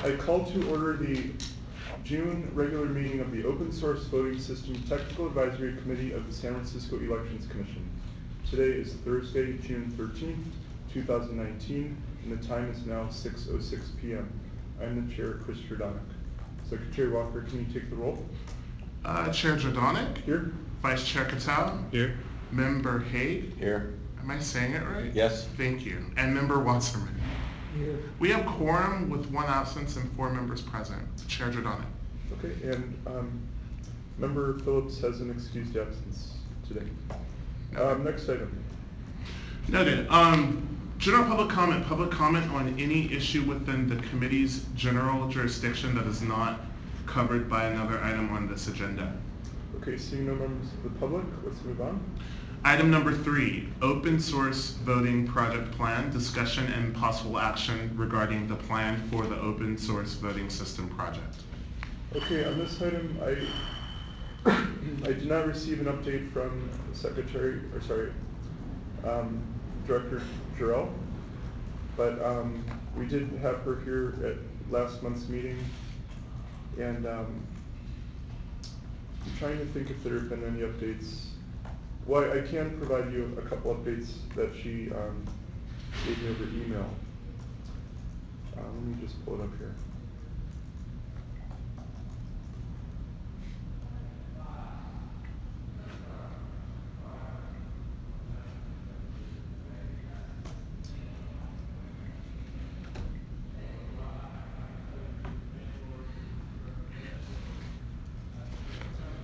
I call to order the June regular meeting of the Open Source Voting System Technical Advisory Committee of the San Francisco Elections Commission. Today is Thursday, June 13th, 2019, and the time is now 6:06 p.m. I'm the chair, Christopher Donick. Secretary Walker, can you take the roll? Chair Jordanic? Here. Vice Chair Cattell? Here. Member Haig? Here. Am I saying it right? Yes. Thank you. And Member Wasserman? Here. We have quorum with 1 absence and 4 members present. Chair Jordanic. Okay, and Member Phillips has an excused absence today. Next item. Noted. General public comment on any issue within the committee's general jurisdiction that is not covered by another item on this agenda. Okay, seeing no members of the public, let's move on. Item number 3, open source voting project plan, discussion and possible action regarding the plan for the open source voting system project. Okay, on this item, I did not receive an update from Director Jarrell, but we did have her here at last month's meeting, and I'm trying to think if there have been any updates. Well, I can provide you a couple updates that she gave me over email. Let me just pull it up here.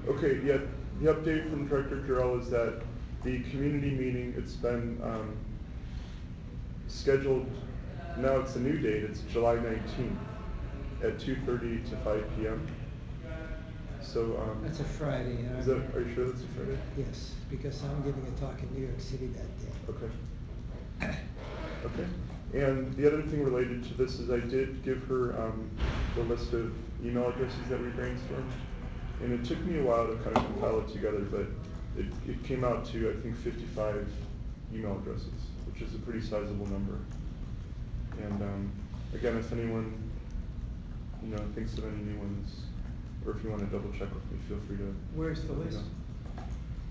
Okay, yeah, the update from Director Jarrell is that the community meeting, it's been scheduled, now it's a new date, it's July 19th at 2:30 to 5 p.m. So That's a Friday. are you sure that's a Friday? Yes, because I'm giving a talk in New York City that day. Okay. Okay. And the other thing related to this is I did give her the list of email addresses that we brainstormed. And it took me a while to kind of compile it together, but it came out to, I think, 55 email addresses, which is a pretty sizable number. And again, if anyone, thinks of any new ones, or if you want to double check with me, feel free to. Where's the list?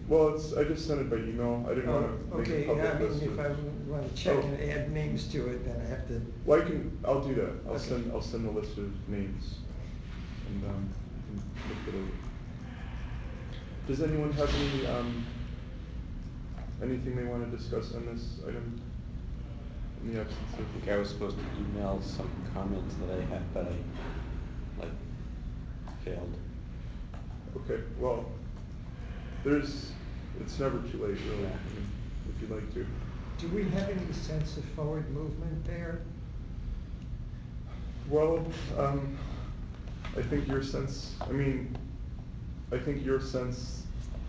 Well, I just sent it by email. I didn't want to make a public list. If I want to check and add names to it, then I have to. Well, I'll do that. I'll Okay. send a list of names, and you can look it over. Does anyone have anything they want to discuss on this item? In the absence of. I think I was supposed to email some comments that I had, but I failed. Okay, well, it's never too late, really, if you'd like to. Do we have any sense of forward movement there? Well, I think your sense,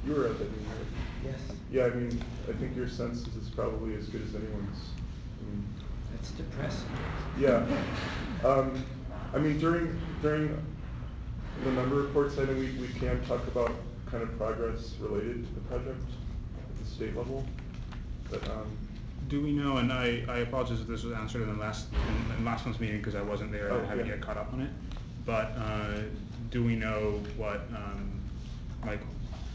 you were at that meeting, right? Yes. Yeah, I think your sense is probably as good as anyone's. That's depressing. Yeah. During the member reports, I think we can talk about kind of progress related to the project at the state level. But do we know, and I apologize if this was answered in last month's meeting because I wasn't there and I haven't yet caught up on it, but do we know what,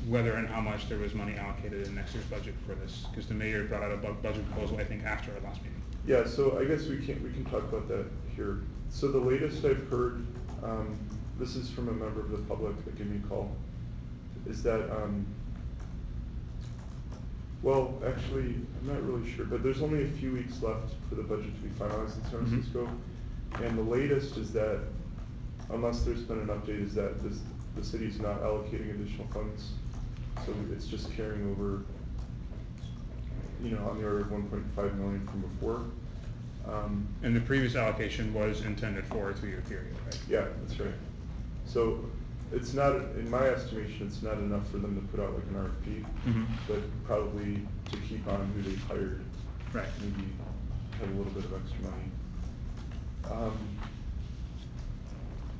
whether and how much there was money allocated in next year's budget for this? Because the mayor brought out a budget proposal, I think, after our last meeting. yeah, so I guess we can talk about that here. So the latest I've heard, this is from a member of the public that gave me a call, is that, well, actually, I'm not really sure, but there's only a few weeks left for the budget to be finalized in San Francisco. And the latest is that, unless there's been an update, is that the city is not allocating additional funds. So it's just carrying over, on the order of 1.5 million from before. And the previous allocation was intended for a 3-year period, right? Yeah, that's right. So it's not, in my estimation, it's not enough for them to put out like an RFP, but probably to keep on who they've hired. Right. Maybe have a little bit of extra money.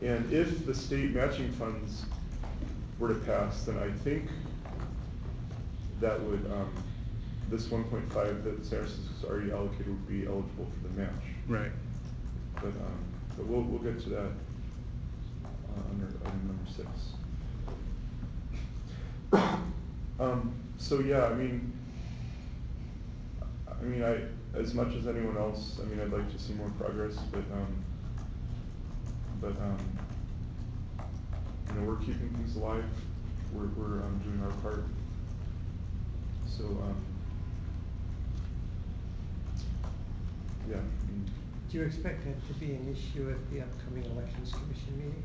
And if the state matching funds were to pass, then I think that would, this 1.5 that San Francisco's already allocated would be eligible for the match. Right. But But we'll get to that under item number 6. So yeah, I mean, as much as anyone else, I mean, I'd like to see more progress, but you know, we're keeping things alive. We're doing our part. So yeah. I mean, Do you expect that to be an issue at the upcoming Elections Commission meeting?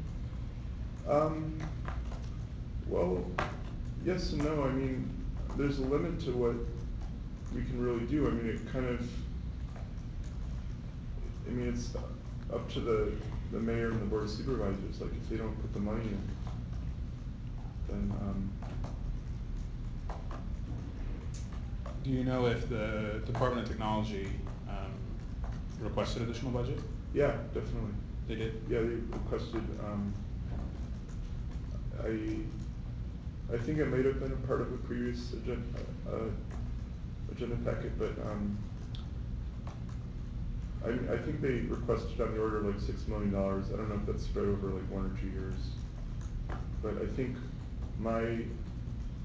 Well, yes and no. I mean, there's a limit to what we can really do. I mean, it's up to the mayor and the board of supervisors. Like, if they don't put the money in, then Do you know if the Department of Technology requested additional budget? yeah, definitely. They did? Yeah, they requested, I think it might have been a part of a previous agenda packet, but I think they requested on the order of like $6 million. I don't know if that's spread over like 1 or 2 years. But I think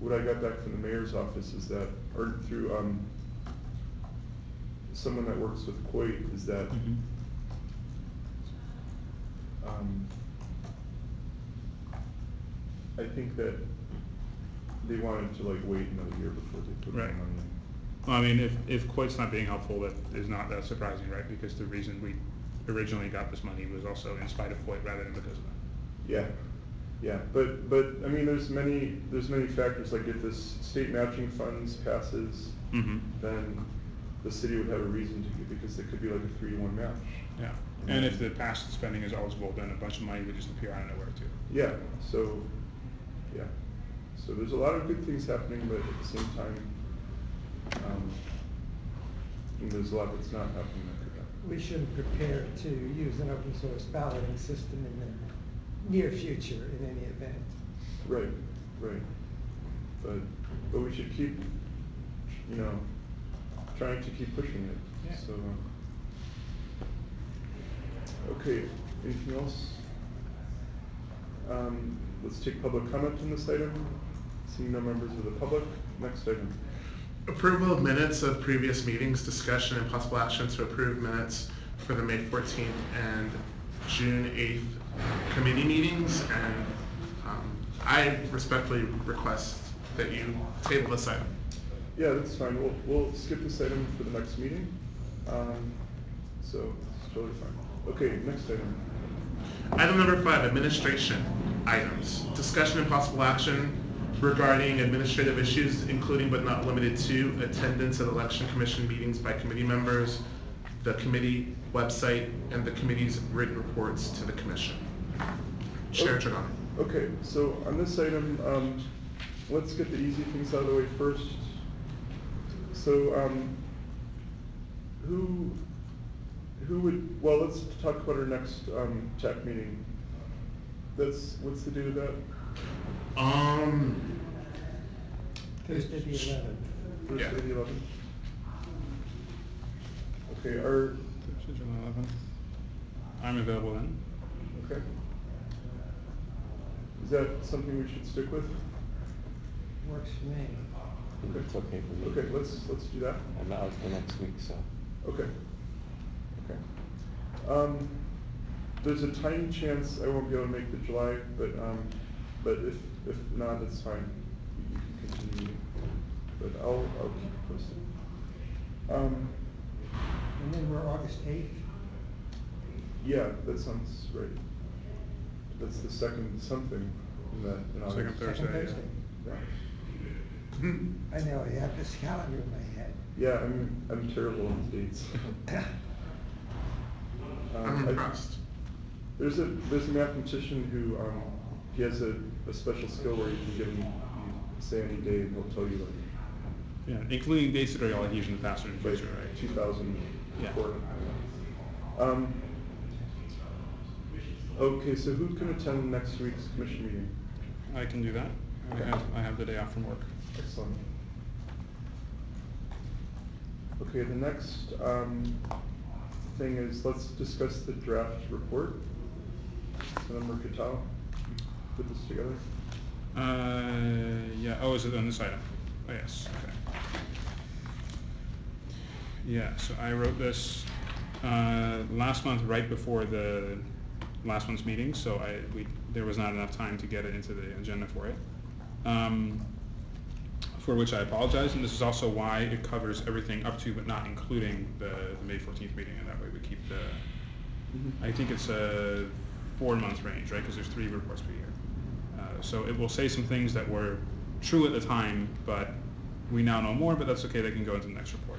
what I got back from the mayor's office is that, or through someone that works with Coit, is that I think that they wanted to like wait another year before they put more Right. money in. Well, I mean, if Coit's not being helpful, that is not that surprising, right? Because the reason we originally got this money was also in spite of Coit rather than because of them. Yeah, yeah, but I mean, there's many factors. Like, if this state matching funds passes, then the city would have a reason to, because it could be like a 3-to-1 match. Yeah, and if the past spending is eligible, then a bunch of money would just appear out of nowhere too. Yeah, so there's a lot of good things happening, but at the same time, there's a lot that's not happening that could happen. We shouldn't prepare to use an open source balloting system in the near future in any event. Right. But we should keep, you know, trying to keep pushing it. Yeah. So, okay, anything else? Let's take public comment on this item. Seeing no members of the public, next item. Approval of minutes of previous meetings, discussion and possible action to approve minutes for the May 14th and June 8th committee meetings, and I respectfully request that you table this item. Yeah, that's fine. We'll skip this item for the next meeting. So it's totally fine. Okay, next item. Item number 5, administration items. Discussion and possible action regarding administrative issues, including but not limited to attendance at election commission meetings by committee members, the committee website, and the committee's written reports to the commission. Chair Giordano. Okay, so on this item, let's get the easy things out of the way first. So who would, well, let's talk about our next TAC meeting. What's the date of that? Thursday the 11th. Thursday Yeah. the 11th. Okay, Thursday, June 11th. I'm available then. okay. Is that something we should stick with? Works for me. Okay. It's okay for me. Okay, let's do that. I'm out for next week, so. Okay. There's a tiny chance I won't be able to make the July, but if not, it's fine. You can continue. But I'll keep you posted. And then we're August 8th. Yeah, that sounds right. That's the second something in that. In August. Second Thursday. Second Thursday. Yeah. I know, I have this calendar in my head. Yeah, I'm terrible on dates. I'm impressed. There's a mathematician who he has a special skill where you can give him, you say any day and he'll tell you like. Yeah, including dates that are all used in the past or in the Like future, right? 2004. Okay, so who can attend next week's commission meeting? I can do that. Okay. I have the day off from work. Excellent. Okay, the next thing is, let's discuss the draft report. Member Cattell, put this together. Yeah, oh, is it on this item? Oh, yes, okay. Yeah, so I wrote this last month, right before the last month's meeting, so there was not enough time to get it into the agenda for it. For which I apologize, and this is also why it covers everything up to but not including the May 14th meeting, and that way we keep the, I think it's a 4-month range, right, because there's 3 reports per year. So it will say some things that were true at the time, but we now know more, but that's okay, they can go into the next report.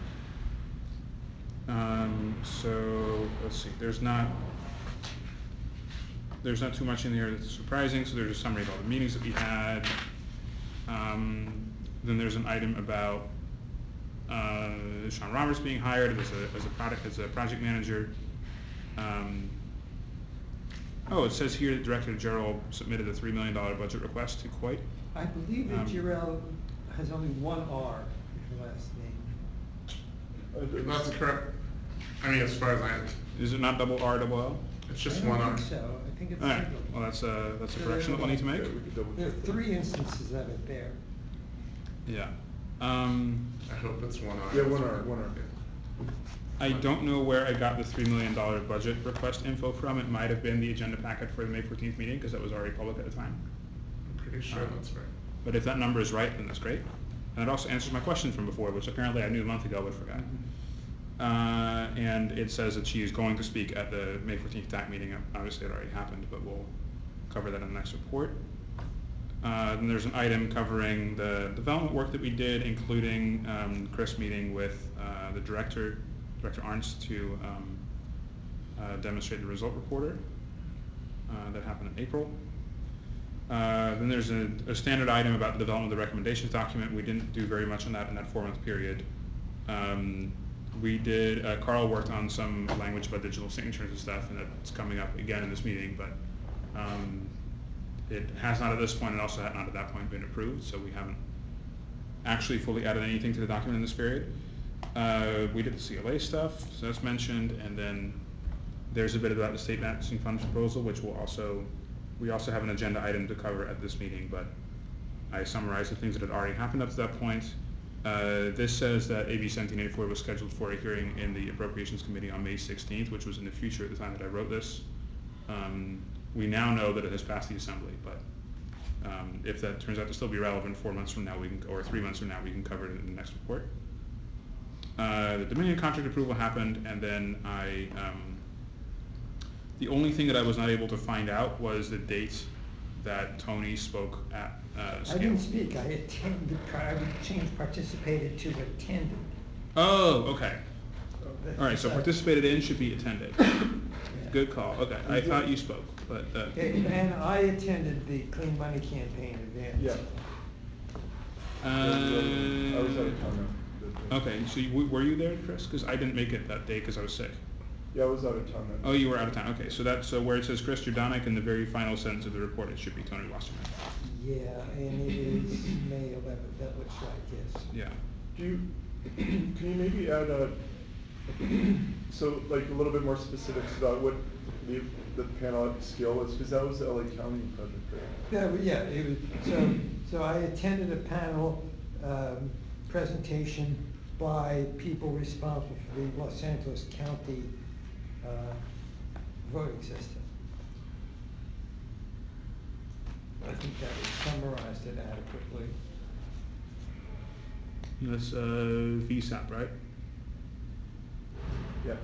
So let's see, there's not too much in here that's surprising, so there's a summary of all the meetings that we had. Then there's an item about Sean Roberts being hired as a project manager. Oh, it says here that Director Gerald submitted a $3 million budget request to Coit. I believe that Gerald has only one R in her last name. That's correct. I mean, as far as I, Is it not double R, double L? it's just I one don't R. think so. I think it's All right, single. well, that's a correction that we'll need to make. Yeah, we could double There are check that. 3 instances of it there. Yeah. I hope it's one R. Yeah, one R. I don't know where I got the $3 million budget request info from. It might have been the agenda packet for the May 14th meeting, because that was already public at the time. I'm pretty sure that's right. But if that number is right, then that's great. And it also answers my question from before, which apparently I knew a month ago but forgot. And it says that she is going to speak at the May 14th TAC meeting. Obviously it already happened, but we'll cover that in the next report. Then there's an item covering the development work that we did, including Chris meeting with the Director Arntz, to demonstrate the result reporter. That happened in April. Then there's a standard item about the development of the recommendations document. We didn't do very much on that in that 4-month period. Carl worked on some language about digital signatures and stuff, and that's coming up again in this meeting, but it has not at this point, and also had not at that point been approved, so we haven't actually fully added anything to the document in this period. We did the CLA stuff, so that's mentioned, and then there's a bit about the state matching funds proposal, which we also have an agenda item to cover at this meeting, but I summarized the things that had already happened up to that point. This says that AB 1784 was scheduled for a hearing in the Appropriations Committee on May 16th, which was in the future at the time that I wrote this. We now know that it has passed the Assembly, but if that turns out to still be relevant 4 months from now, or 3 months from now, we can cover it in the next report. The Dominion contract approval happened, and then the only thing that I was not able to find out was the date that Tony spoke at I didn't speak. I attended. I changed participated to attended. Oh, okay. All right, so That's, participated in should be attended. yeah. Good call. Okay, I thought you spoke, but Okay, and I attended the Clean Money campaign event. Yeah. I was out of town now. Okay, so were you there, Chris? Because I didn't make it that day because I was sick. Yeah, I was out of town then. Oh, you were out of town. Okay, so that's where it says Chris Jordanic in the very final sentence of the report, it should be Tony Wasserman. Yeah, and it is May 11th. That looks right. Yes. Yeah. Can you maybe add so like a little bit more specifics about what the panel skill was, because that was the LA County project, right? Yeah, it was, so I attended a panel presentation by people responsible for the Los Angeles County voting system. I think that summarized it adequately. That's VSAP, right? Yeah.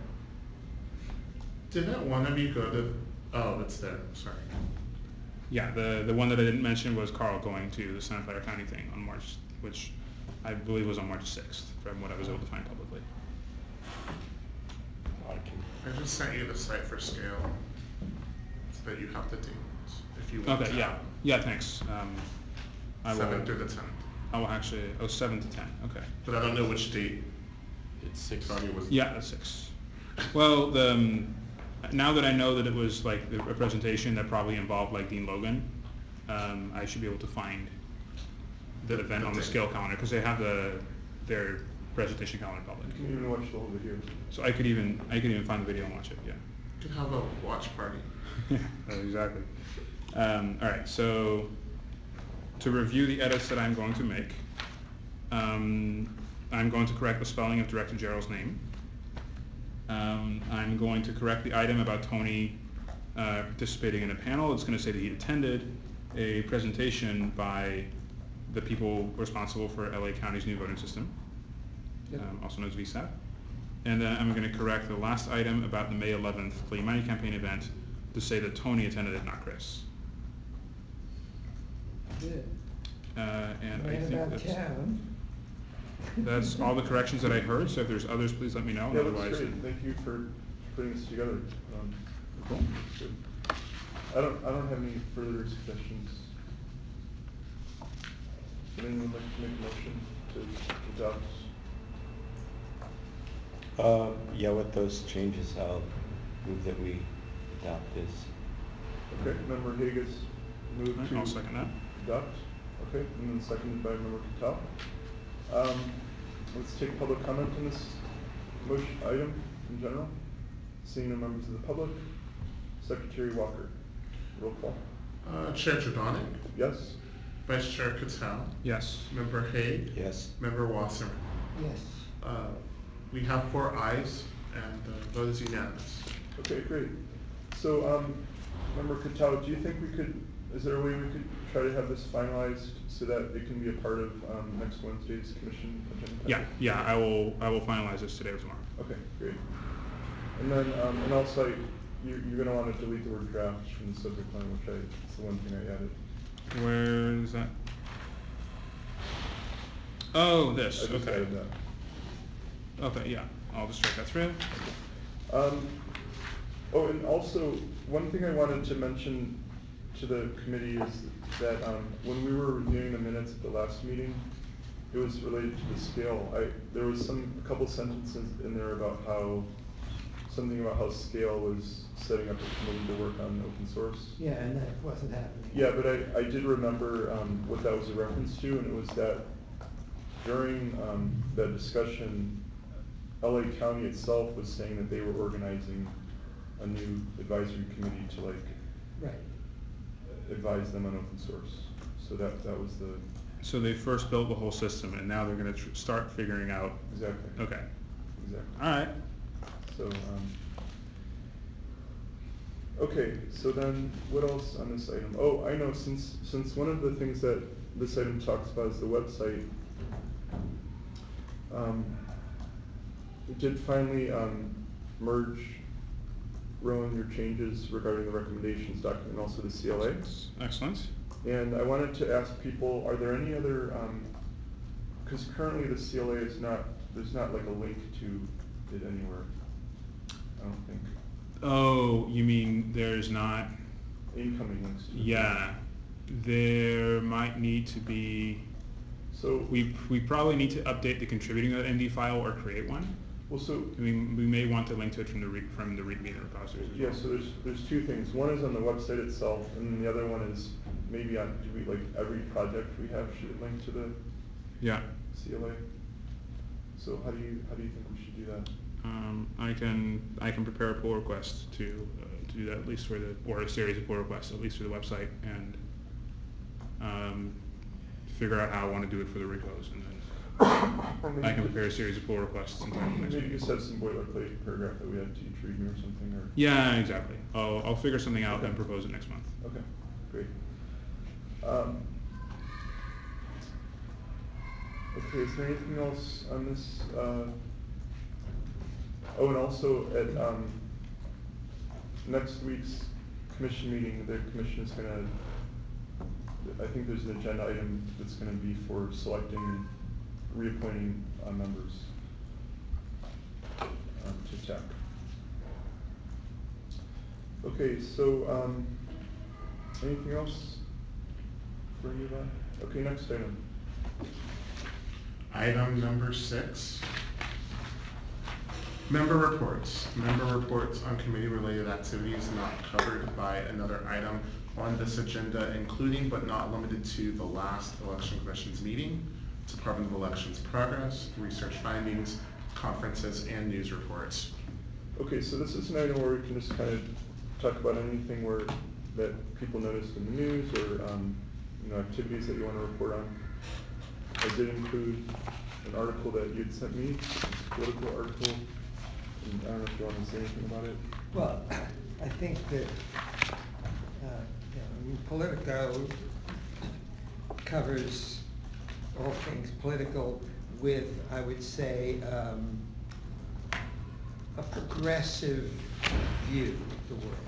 Didn't one of you go to, oh, it's there, sorry. Yeah, the one that I didn't mention was Carl going to the Santa Clara County thing on March, which I believe was on March 6th, from what I was able to find publicly. I just sent you the site for scale that you have to do if you want Okay, to. yeah, thanks. I will. 7 through the 10th. I will actually, 7 to 10, okay. But I don't know which date. It's 6. Claudia was. Yeah, that's 6. Well, now that I know that it was like a presentation that probably involved like Dean Logan, I should be able to find the event on the scale calendar, because they have their presentation calendar public. You can even watch the whole video. So I could even find the video and watch it, yeah. You could have a watch party. Yeah, exactly. All right, so to review the edits that I'm going to make, I'm going to correct the spelling of Director Gerald's name. I'm going to correct the item about Tony participating in a panel. It's going to say that he attended a presentation by the people responsible for LA County's new voting system, Yep. Also known as VSAP. And then I'm going to correct the last item about the May 11th Play Money campaign event to say that Tony attended it, not Chris. Good. And I Right think about town. that's all the corrections that I heard, so if there's others, please let me know. Yeah, that's Otherwise, great. Thank you for putting this together. Cool. Good. I don't have any further suggestions. Would anyone like to make a motion to adopt? Yeah, with those changes, I'll move that we adopt this. Okay, Member Hagus moved to I'll second that. adopt. Okay, and then seconded by Member Cattell. Let's take public comment on this motion item in general. Seeing no members of the public. Secretary Walker, roll call. Chair Jordanic, Yes? Vice Chair Cattell, Yes. Member Hague, Yes. Member Wasserman. Yes. We have 4 ayes, and the vote is unanimous. Okay, great. So, Member Cattell, do you think we could, is there a way we could try to have this finalized so that it can be a part of next Wednesday's commission agenda? Yeah, I will finalize this today or tomorrow. Okay, great. And then, and also, you're gonna wanna delete the word draft from the subject line, which it's the one thing I added. Where is that? Oh, I this, just okay. added that. Okay, yeah, I'll just strike that through. Oh, and also, one thing I wanted to mention to the committee is that, when we were reviewing the minutes at the last meeting, it was related to the scale. There was a couple sentences in there about something about how Scale was setting up a committee to work on open source. Yeah, and that wasn't happening. Yeah, but I did remember, what that was a reference to, and it was that during, that discussion, LA County itself was saying that they were organizing a new advisory committee to Right. advise them on open source. So that was the, So they first built the whole system, and now they're gonna start figuring out, exactly. okay, Exactly. all right. So, okay, so then what else on this item? Oh, I know, since one of the things that this item talks about is the website, we did finally, merge, Rowan, your changes regarding the recommendations document and also the CLA. Excellent. And I wanted to ask people, are there any other, cause currently the CLA is not, there's not like a link to it anywhere, I don't think. Oh, you mean there's not, Incoming links to it. yeah, there might need to be, So, we probably need to update the contributing.md file or create one. well, so, We may want to link to it from the README repositories as yeah, well. so there's 2 things. One is on the website itself, and then the other one is maybe on, like, every project we have should link to the Yeah. CLA. So how do you think we should do that? I can prepare a pull request to do that, at least for or a series of pull requests, at least for the website, and figure out how I want to do it for the repos, and then I can prepare a series of pull requests in time for next Maybe week. just have some boilerplate paragraph that we had to each readme or something, or? Yeah, exactly. I'll figure something out Okay. and propose it next month. Okay, great. Okay, is there anything else on this? Oh, and also at next week's commission meeting, the commission is gonna, I think there's an agenda item that's gonna be for selecting, reappointing members to TAC. Okay, so anything else for you, Yvonne? Okay, next item. Item number 6. Member reports. Member reports on committee-related activities not covered by another item on this agenda, including but not limited to the last election commission's meeting, Department of Elections progress, research findings, conferences, and news reports. Okay, so this is an item where we can just kind of talk about anything that people noticed in the news or, activities that you want to report on. I did include an article that you had sent me, a political article, and I don't know if you want to say anything about it. Well, I think that, Politico covers all things political with, I would say, a progressive view of the world.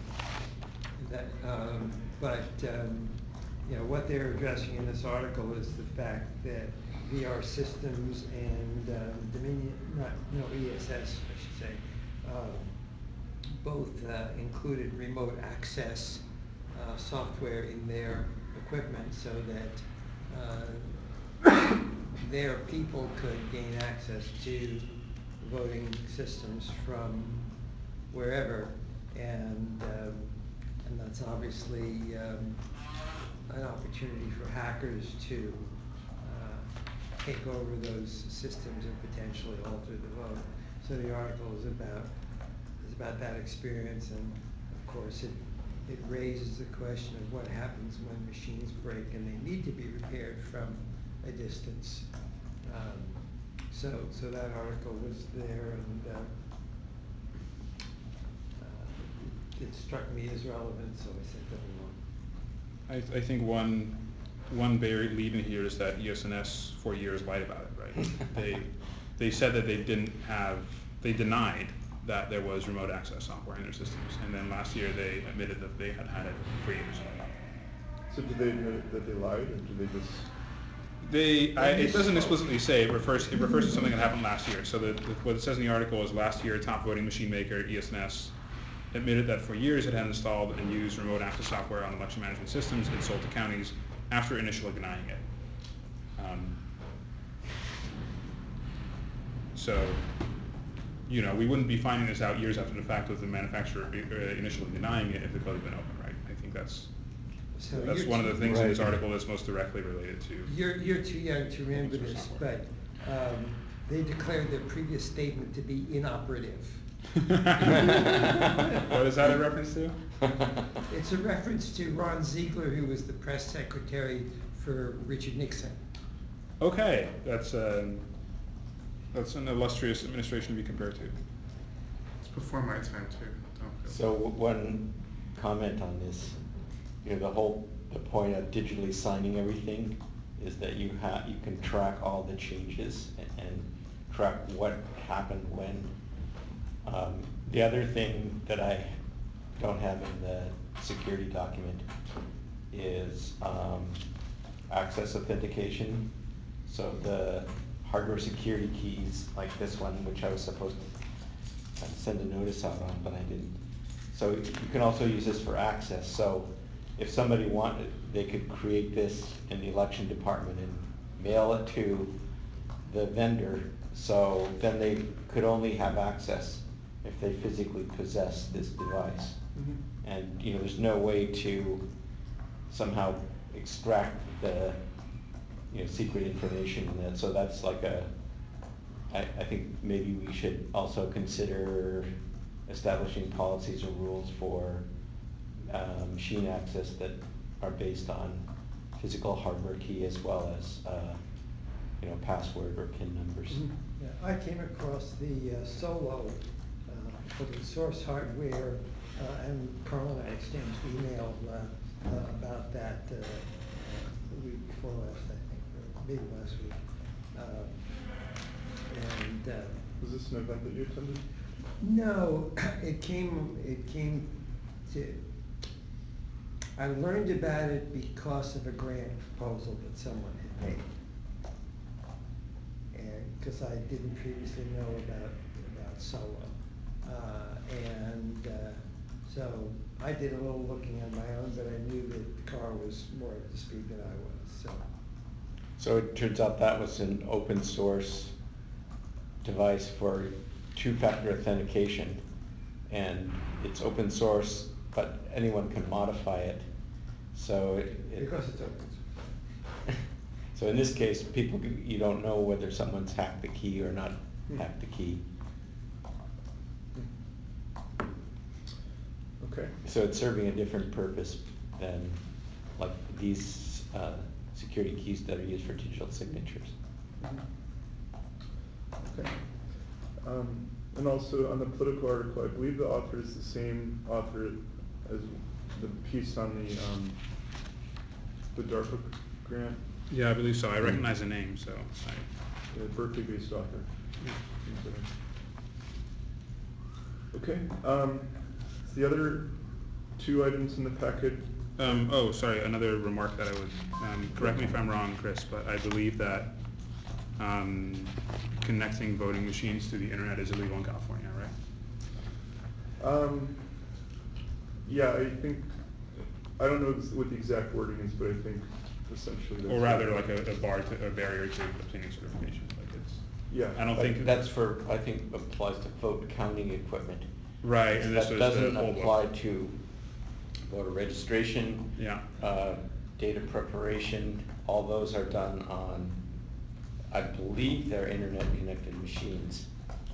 What they're addressing in this article is the fact that VR systems and ESS, I should say, both included remote access software in their equipment so that their people could gain access to voting systems from wherever, and that's obviously an opportunity for hackers to take over those systems and potentially alter the vote. So the article is about that experience, and of course it raises the question of what happens when machines break and they need to be repaired from a distance. So that article was there, and it struck me as relevant, so I sent it along. I think one buried lead in here is that ESNS for years lied about it, right? They said that they denied that there was remote access software in their systems, and then last year they admitted that they had it for years. So did they admit that they lied, or did they just? It doesn't explicitly say, it refers to something that happened last year. So what it says in the article is last year, top voting machine maker, ESNS, admitted that for years it had installed and used remote access software on election management systems it sold to counties after initially denying it. We wouldn't be finding this out years after the fact with the manufacturer initially denying it if the code had been open, right? I think that's one of the things in this article that's most directly related to. You're too young to remember this, but they declared their previous statement to be inoperative. What is that a reference to? It's a reference to Ron Ziegler, who was the press secretary for Richard Nixon. Okay, that's an illustrious administration to be compared to. It's before my time too. So one comment on this, the point of digitally signing everything is that you can track all the changes and track what happened when. The other thing that I don't have in the security document is access authentication. So the hardware security keys, like this one, which I was supposed to send a notice out on, but I didn't. So you can also use this for access. So if somebody wanted, they could create this in the election department and mail it to the vendor. So then they could only have access if they physically possess this device. Mm-hmm. And there's no way to somehow extract the secret information in that. So that's like I think maybe we should also consider establishing policies or rules for machine access that are based on physical hardware key as well as password or PIN numbers. Mm-hmm. Yeah, I came across the Solo open source hardware, and Carl and I exchanged email about that the week before last, I think, or maybe last week. Was this an event that you attended? No, it came to. I learned about it because of a grant proposal that someone had made, and because I didn't previously know about Solo. So I did a little looking on my own, but I knew that Carl was more up to speed than I was. So it turns out that was an open source device for two-factor authentication, and it's open source, but anyone can modify it. So Because it's open source. So in this case, people, you don't know whether someone's hacked the key or not hacked the key. Okay. So it's serving a different purpose than like these security keys that are used for digital signatures. Okay. And also on the political article, I believe the author is the same author as the piece on the DARPA grant. Yeah, I believe so. I recognize the name, so The Berkeley-based author. Okay. The other two items in the packet. oh, sorry, another remark that I would, correct me if I'm wrong, Chris, but I believe that connecting voting machines to the internet is illegal in California, right? Yeah, I think, I don't know what the exact wording is, but I think essentially that's. Or rather like a barrier to obtaining certification, like it's. Yeah. I don't But think. that's for, I think applies to vote counting equipment. Right, and this That was the doesn't poll book. apply to voter registration. Yeah. Data preparation, all those are done on, I believe they're internet connected machines,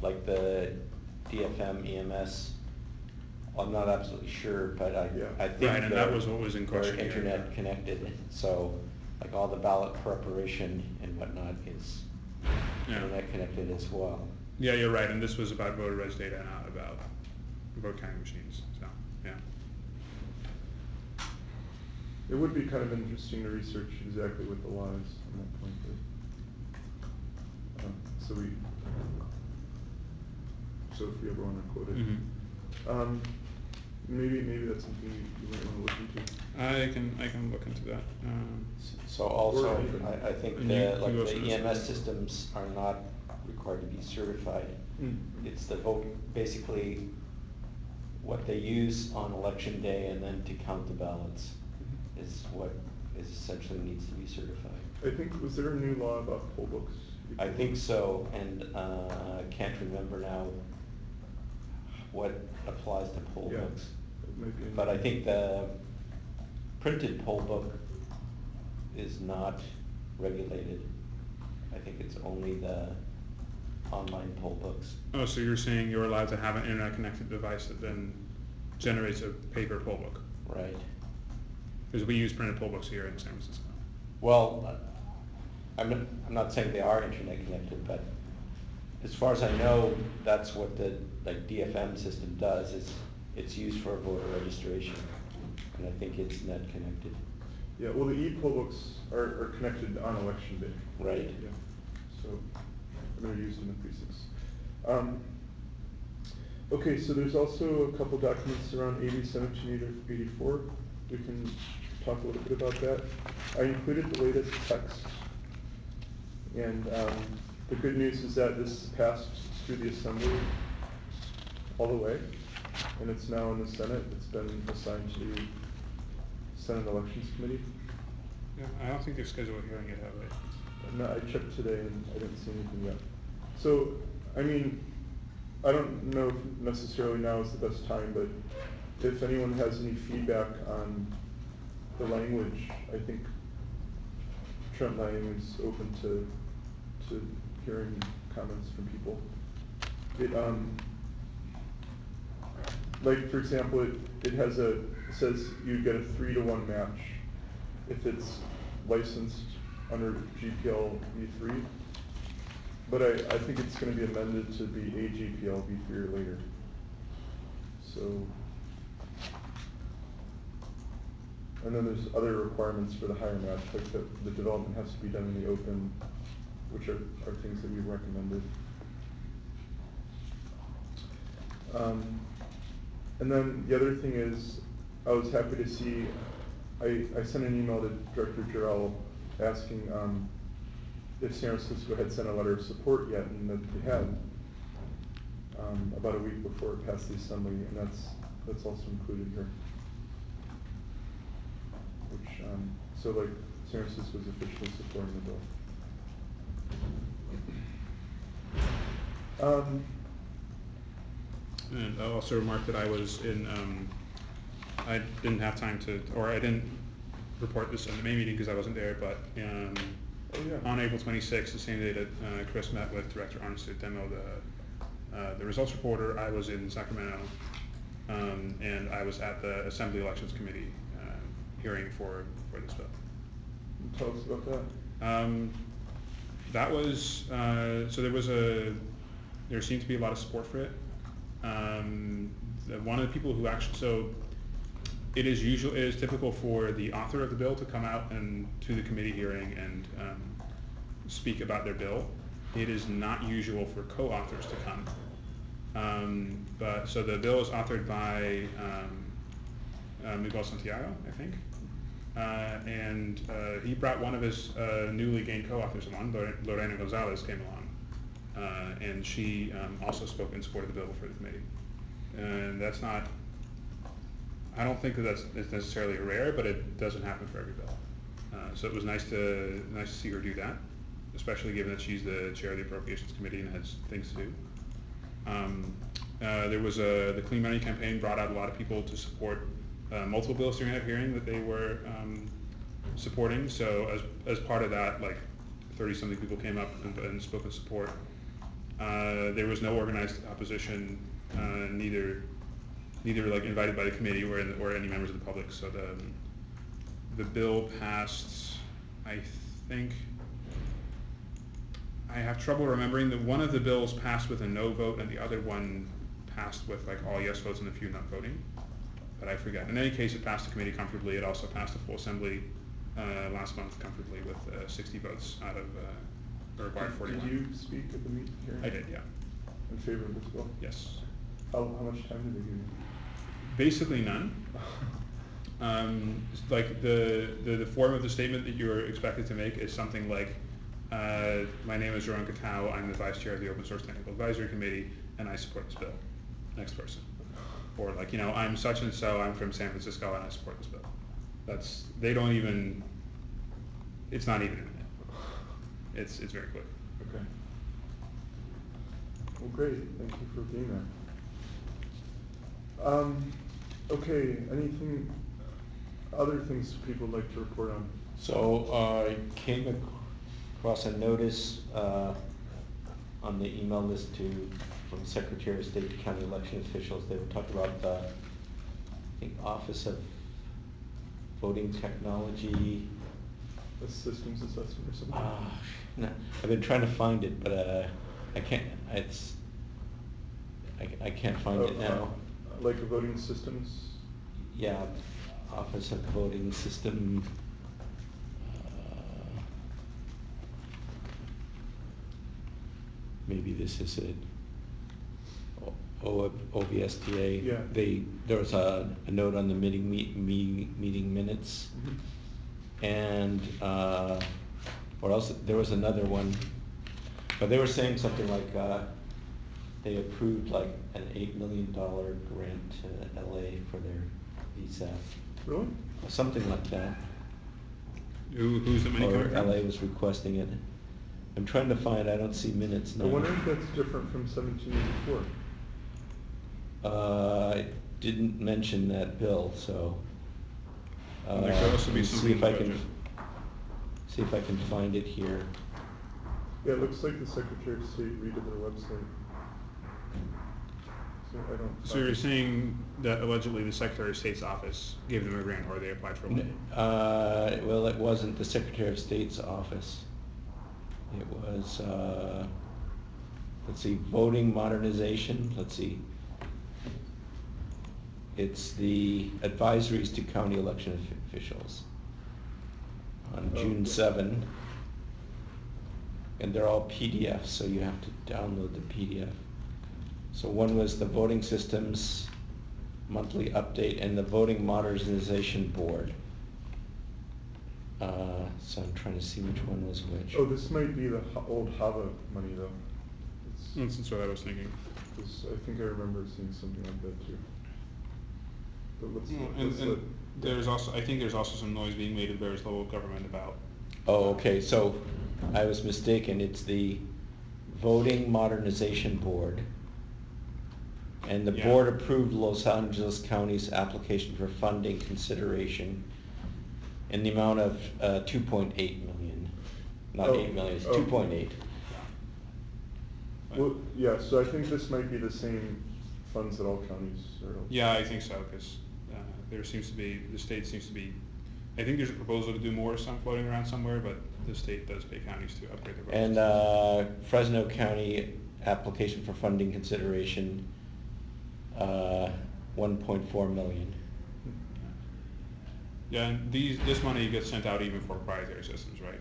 like the DFM EMS. I'm not absolutely sure, but Yeah. I think Right, and that was what was in question they're here. internet connected, so like all the ballot preparation and whatnot is Yeah. internet connected as well. Yeah, you're right, and this was about voter res data, not about vote counting machines, so, yeah. It would be kind of interesting to research exactly what the law is on that point, but, so if we ever want to quote it. Mhm. Maybe that's something you might want to look into. I can look into that. So also, Or- I think And the, you like also the just- EMS systems are not required to be certified. It's the vote, basically what they use on election day and then to count the ballots is what is essentially needs to be certified. I think, was there a new law about poll books? I think so, and can't remember now what applies to poll Yeah, books. it might be in- But I think the printed poll book is not regulated. I think it's only the online poll books. Oh, so you're saying you're allowed to have an internet connected device that then generates a paper poll book? Right. Because we use printed poll books here in San Francisco. Well, I'm not saying they are internet connected, but as far as I know, that's what the like DFM system does, is it's used for voter registration. And I think it's net connected. Yeah, well, the e-poll books are connected on election day. Right. Yeah, so they're used in the precincts. Okay, so there's also a couple documents around AB 1784. We can talk a little bit about that. I included the latest text. And the good news is that this passed through the Assembly all the way, and it's now in the Senate. It's been assigned to Senate Elections Committee. Yeah, I don't think they've scheduled a hearing yet, have they? No, I checked today and I didn't see anything yet. So, I mean, I don't know if necessarily now is the best time, but if anyone has any feedback on the language, I think Trent Lang is open to hearing comments from people. It, like for example, it says you get a 3-to-1 match if it's licensed under GPL v3, but I think it's going to be amended to be a GPL v3 or later. So, and then there's other requirements for the higher match, like the development has to be done in the open, which are things that we recommended. And then the other thing is, I was happy to see, I sent an email to Director Jarrell asking if San Francisco had sent a letter of support yet, and that they had, about a week before it passed the Assembly, and that's also included here. Which, so like San Francisco is officially supporting the bill. And I'll also remark that I was in, I didn't have time to, or I didn't report this in the May meeting because I wasn't there, but Oh, yeah. On April 26th, the same day that Chris met with Director Arns to demo the results reporter, I was in Sacramento, and I was at the Assembly Elections Committee hearing for this bill. Tell us about that. That was, so there seemed to be a lot of support for it. One of the people who actually, so it is typical for the author of the bill to come out and to the committee hearing and speak about their bill. It is not usual for co-authors to come. So the bill is authored by Miguel Santiago, I think. And he brought one of his newly gained co-authors along, Lorena Gonzalez came along. And she also spoke in support of the bill before the committee. And that's not, I don't think that's necessarily rare, but it doesn't happen for every bill. So it was nice to see her do that, especially given that she's the chair of the Appropriations Committee and has things to do. There was the Clean Money campaign brought out a lot of people to support multiple bills during that hearing that they were supporting. So as part of that, like 30-something people came up and spoke in support. There was no organized opposition, neither like invited by the committee or any members of the public. So the bill passed. I think I have trouble remembering that one of the bills passed with a no vote and the other one passed with like all yes votes and a few not voting. But I forget. In any case, it passed the committee comfortably. It also passed the full assembly last month comfortably with 60 votes out of the required 41. Did you speak at the meeting here? I did, yeah. In favor of this bill? Yes. How much time did they give you? Basically none. Like the form of the statement that you're expected to make is something like, my name is Jeroen Katau, I'm the vice chair of the Open Source Technical Advisory Committee, and I support this bill. Next person. Or like, I'm such and so, I'm from San Francisco, and I support this bill. They don't even, it's not even a minute. It's very quick. Okay. Well, great, thank you for being there. Okay, other things people would like to report on? So I came across a notice on the email list from Secretary of State to county election officials. They were talking about the, I think, Office of Voting Technology. A systems assessment or something? No, I've been trying to find it, but I can't. I can't find it now. Like a voting systems? Yeah, Office of Voting System. Maybe this is it. OVSTA. Yeah. There was a note on the meeting minutes, and what else? There was another one, but they were saying something like they approved like an $8 million grant to LA for their VSAT. Really? Something like that. Who's the money Or coming from? LA was requesting it. I'm trying to find, I don't see minutes now. I wonder if that's different from 1784. I didn't mention that bill, so. And there could also be let me something see in if the I can budget. see if I can find it here. Yeah, it looks like the Secretary of State redid their website. So I don't. So you're saying that allegedly the Secretary of State's office gave them a grant or they applied for one? Well, it wasn't the Secretary of State's office. It was, let's see, voting modernization, let's see. It's the advisories to county election officials on June 7. And they're all PDFs, so you have to download the PDF. So one was the voting systems monthly update and the voting modernization board. So I'm trying to see which one was which. Oh, this might be the old HAVA money though. That's what I was thinking. I think I remember seeing something like that too. But And there's also, I think there's also some noise being made at various level of government about. Oh, okay, so I was mistaken. It's the Voting Modernization Board. And the Yeah. board approved Los Angeles County's application for funding consideration in the amount of $2.8 million. Not Oh, 8 million, it's oh. 2.8. Well, yeah, so I think this might be the same funds that all counties are. Yeah, I think so, because there seems to be, the state seems to be, I think there's a proposal to do more, some floating around somewhere, but the state does pay counties to upgrade their budgets. And Fresno County application for funding consideration, 1.4 million. Yeah, and this money gets sent out even for proprietary systems, right?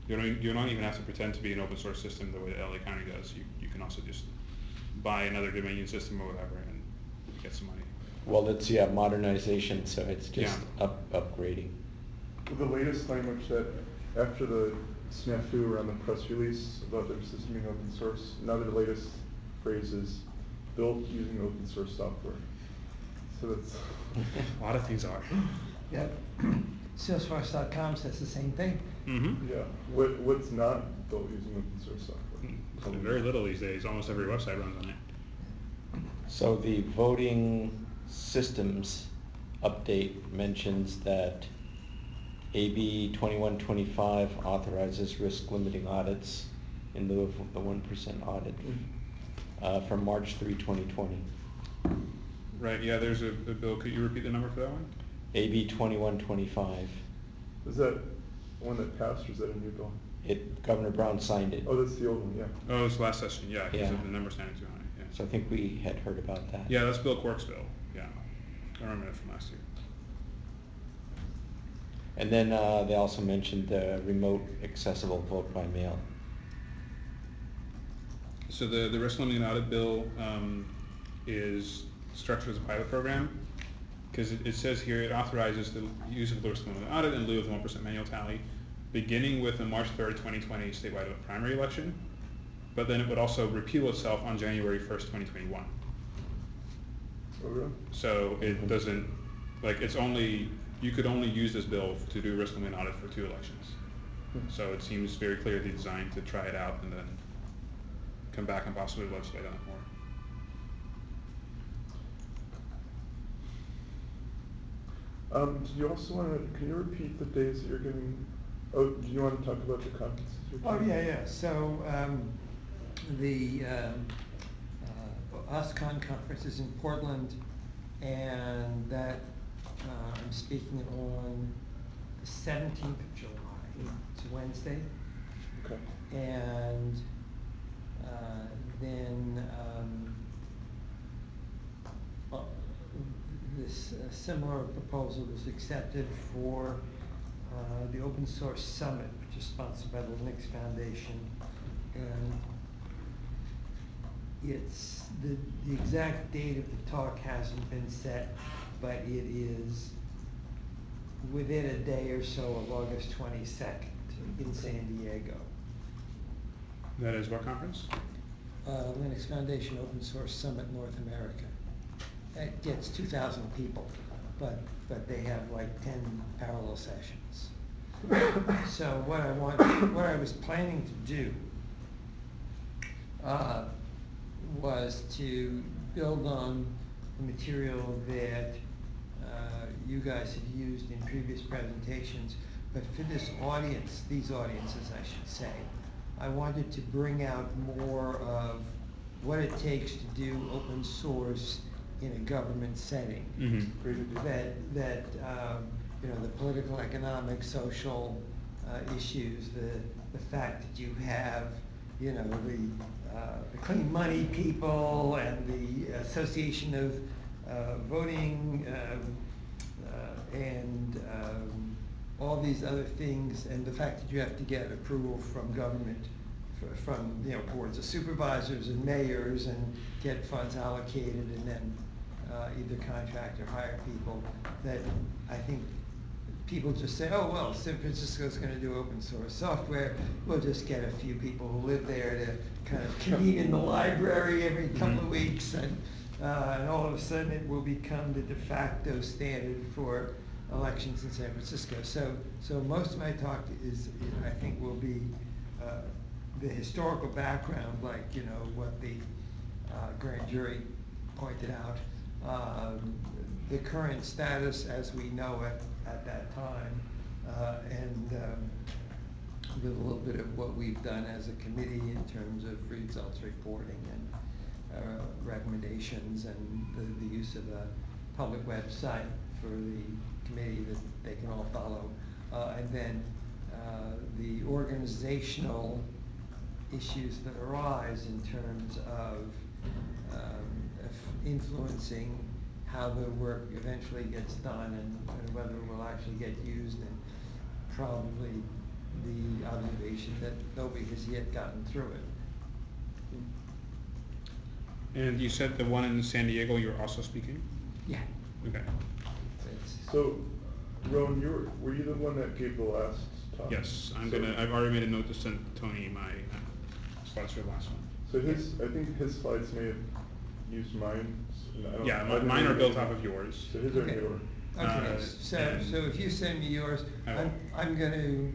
You don't even have to pretend to be an open source system the way that LA County does. You can also just buy another Dominion system or whatever and get some money. Well, it's, modernization, so it's just upgrading. The latest language that, after the snafu around the press release about their system being open source, now the latest phrase is built using open source software. So that's. A lot of things are. Yep. Salesforce.com says the same thing. Mm-hmm. Yeah. What's not built using open source software? Very little these days. Almost every website runs on it. So the voting systems update mentions that AB 2125 authorizes risk limiting audits in lieu of the 1% audit from March 3, 2020. Right, yeah, there's a bill. Could you repeat the number for that one? AB 2125. Is that one that passed, or is that a new bill? Governor Brown signed it. Oh, that's the old one, yeah. Oh, it's last session, yeah, because Yeah. the number standing too high, yeah. So I think we had heard about that. Yeah, that's Bill Quirk's bill, yeah. I remember it from last year. And then they also mentioned the remote accessible vote by mail. So the risk limiting audit bill is structured as a pilot program, because it says here it authorizes the use of the risk limiting audit in lieu of the 1% manual tally, beginning with the March 3rd, 2020 statewide primary election, but then it would also repeal itself on January 1st, 2021. Oh, really? So it doesn't, like, it's only, you could only use this bill to do risk limiting audit for 2 elections. So it seems very clearly designed to try it out and then come back and possibly legislate on it more. Do you also want to, can you repeat the days that you're giving, do you want to talk about the conferences you're Oh, giving? yeah. So the OSCON conference is in Portland, and that I'm speaking on the 17th of July. It's a Wednesday. Okay. And then this similar proposal was accepted for the Open Source Summit, which is sponsored by the Linux Foundation. And it's the exact date of the talk hasn't been set, but it is within a day or so of August 22nd in San Diego. That is what conference? Linux Foundation Open Source Summit North America. It gets 2,000 people, but they have like 10 parallel sessions. So what I was planning to do was to build on the material that you guys have used in previous presentations, but for this audience, these audiences I should say, I wanted to bring out more of what it takes to do open source in a government setting. Mm-hmm. Great idea. That you know, the political, economic, social issues, the fact that you have, you know, the clean money people and the Association of Voting and all these other things, and the fact that you have to get approval from government, from, you know, boards of supervisors and mayors, and get funds allocated, and then either contract or hire people. That I think people just say, oh, well, San Francisco's going to do open source software. We'll just get a few people who live there to kind of convene in the library every couple of weeks, and all of a sudden it will become the de facto standard for elections in San Francisco. So most of my talk is I think, will be the historical background, like, you know, what the grand jury pointed out, the current status as we know it at that time, and with a little bit of what we've done as a committee in terms of results reporting and recommendations and the use of a public website for the committee that they can all follow. And then the organizational issues that arise in terms of influencing how the work eventually gets done and whether it will actually get used, and probably the observation that nobody has yet gotten through it. And you said the one in San Diego, you're also speaking? Yeah. Okay. So, Rowan, were you the one that gave the last talk? Yes, So- I've already made a note to send Tony my slides for the last one. So I think his slides may have used mine. And I don't- Yeah, I didn't mine are really- built off of yours. So his are Okay. newer. Okay, so if you send me yours, I will. I'm gonna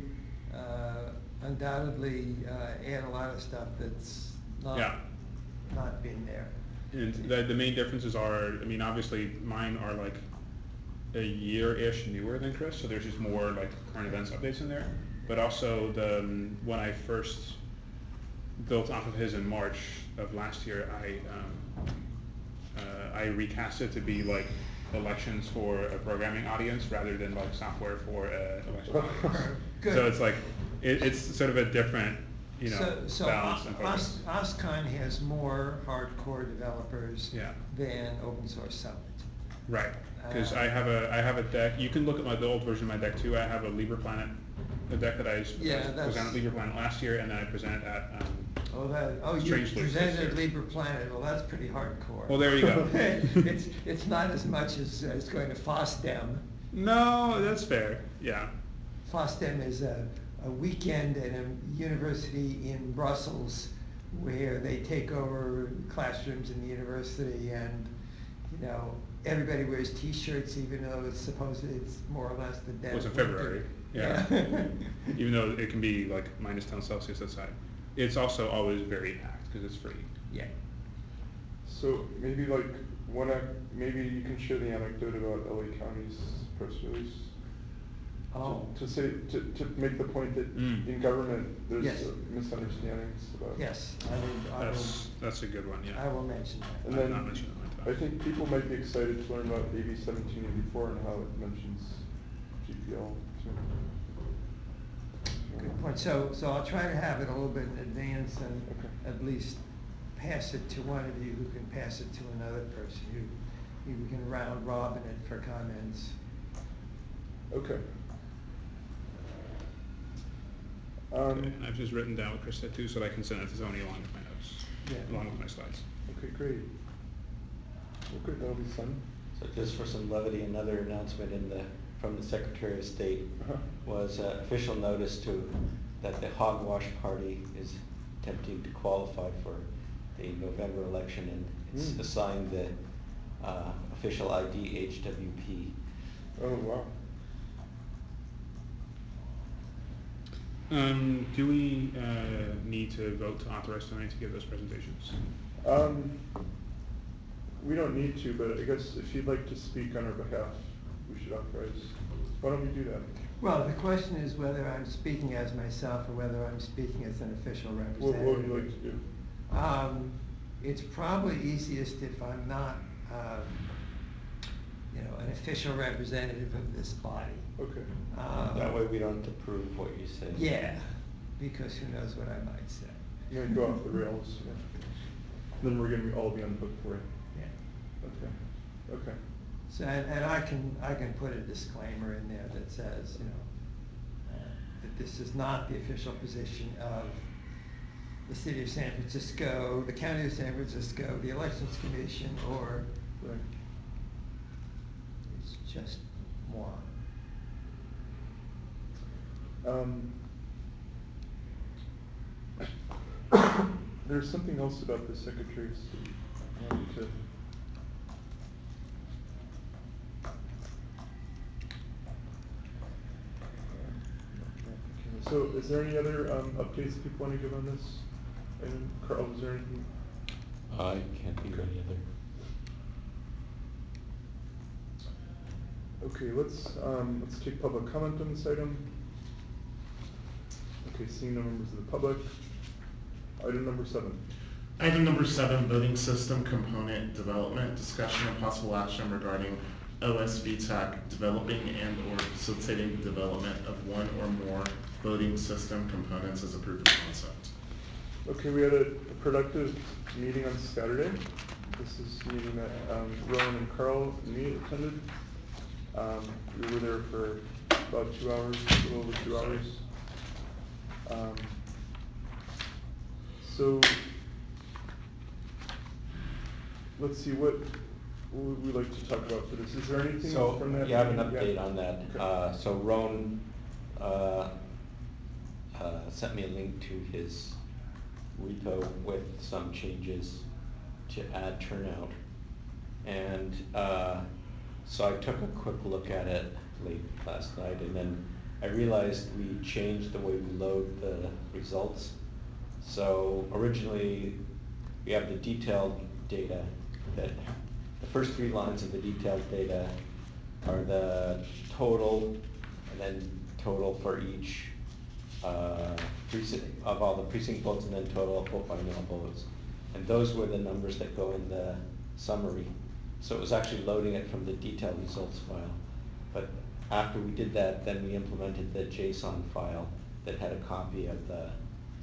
undoubtedly add a lot of stuff that's Yeah. not been there. And the main differences are, I mean, obviously mine are like a year-ish newer than Chris, so there's just more like current events updates in there. But also when I first built off of his in March of last year, I recast it to be like elections for a programming audience rather than like software for election audience. Good. So it's like, it's sort of a different, So balance and focus. OSCON has more hardcore developers Yeah. than Open Source Summit. Right, because I have a deck, you can look at the old version of my deck too. I have a LibrePlanet, a deck that I presented at LibrePlanet last year, and then I presented at, You Strange Loop this presented year. LibrePlanet, well, that's pretty hardcore. Well, there you go. It's not as much as going to FOSDEM. No, that's fair, yeah. FOSDEM is a weekend at a university in Brussels where they take over classrooms in the university, and, everybody wears T-shirts even though it's more or less the dead It was in of winter. February, yeah. Even though it can be like -10°C outside. It's also always very packed because it's free. Yeah. So maybe maybe you can share the anecdote about LA County's press release. Oh. To make the point that in government, there's Yes. misunderstandings about. Yes, I will That's a good one, yeah. I will mention that. And I've then, not mentioned it in my I talk. think people might be excited to learn about AB 1784 and how it mentions GPL too. Good point. So I'll try to have it a little bit in advance and Okay. at least pass it to one of you who can pass it to another person who we can round robin it for comments. Okay. Okay, and I've just written down what Chris said too, so that I can send it to Tony along with my notes, Yeah. along with my slides. Okay, great. Well, good, that'll be fun. So just for some levity, another announcement from the Secretary of State Uh-huh. was official notice that the hogwash party is attempting to qualify for the November election, and it's assigned the official ID HWP. Oh, wow. Do we need to vote to authorize Tony to give those presentations? We don't need to, but I guess if you'd like to speak on our behalf, we should authorize. Why don't we do that? Well, the question is whether I'm speaking as myself or whether I'm speaking as an official What representative. would you like to do? It's probably easiest if I'm not, an official representative of this body. Okay. That way we don't have to prove what you say. Yeah, because who knows what I might say. You're gonna go off the rails, yeah. Then we're gonna all be on the hook for it. Yeah. Okay. Okay. So, and I can put a disclaimer in there that says, that this is not the official position of the city of San Francisco, the county of San Francisco, the elections commission, or Right. it's just moi. There's something else about the Secretary of State I wanted to. So is there any other updates people want to give on this? And Carl, is there anything? I can't think of any other. Okay, let's take public comment on this item. Okay, seeing no members of the public. Item number 7. Item number 7, voting system component development, discussion and possible action regarding OSVTAC developing and or facilitating the development of one or more voting system components as a proof of concept. Okay, we had a productive meeting on Saturday. This is a meeting that Rowan and Carl and me attended. We were there for about 2 hours, a little over 2 hours. So let's see, what would we like to talk about for this? Is there anything So, from that? you have an meeting? update Yeah. on that. Okay. So Roan sent me a link to his repo with some changes to add turnout. And so I took a quick look at it late last night, and then I realized we changed the way we load the results. So originally, we have the detailed data that the first 3 lines of the detailed data are the total, and then total for each precinct of all the precinct votes, and then total of vote by mail votes. And those were the numbers that go in the summary. So it was actually loading it from the detailed results file. But after we did that, then we implemented the JSON file that had a copy of the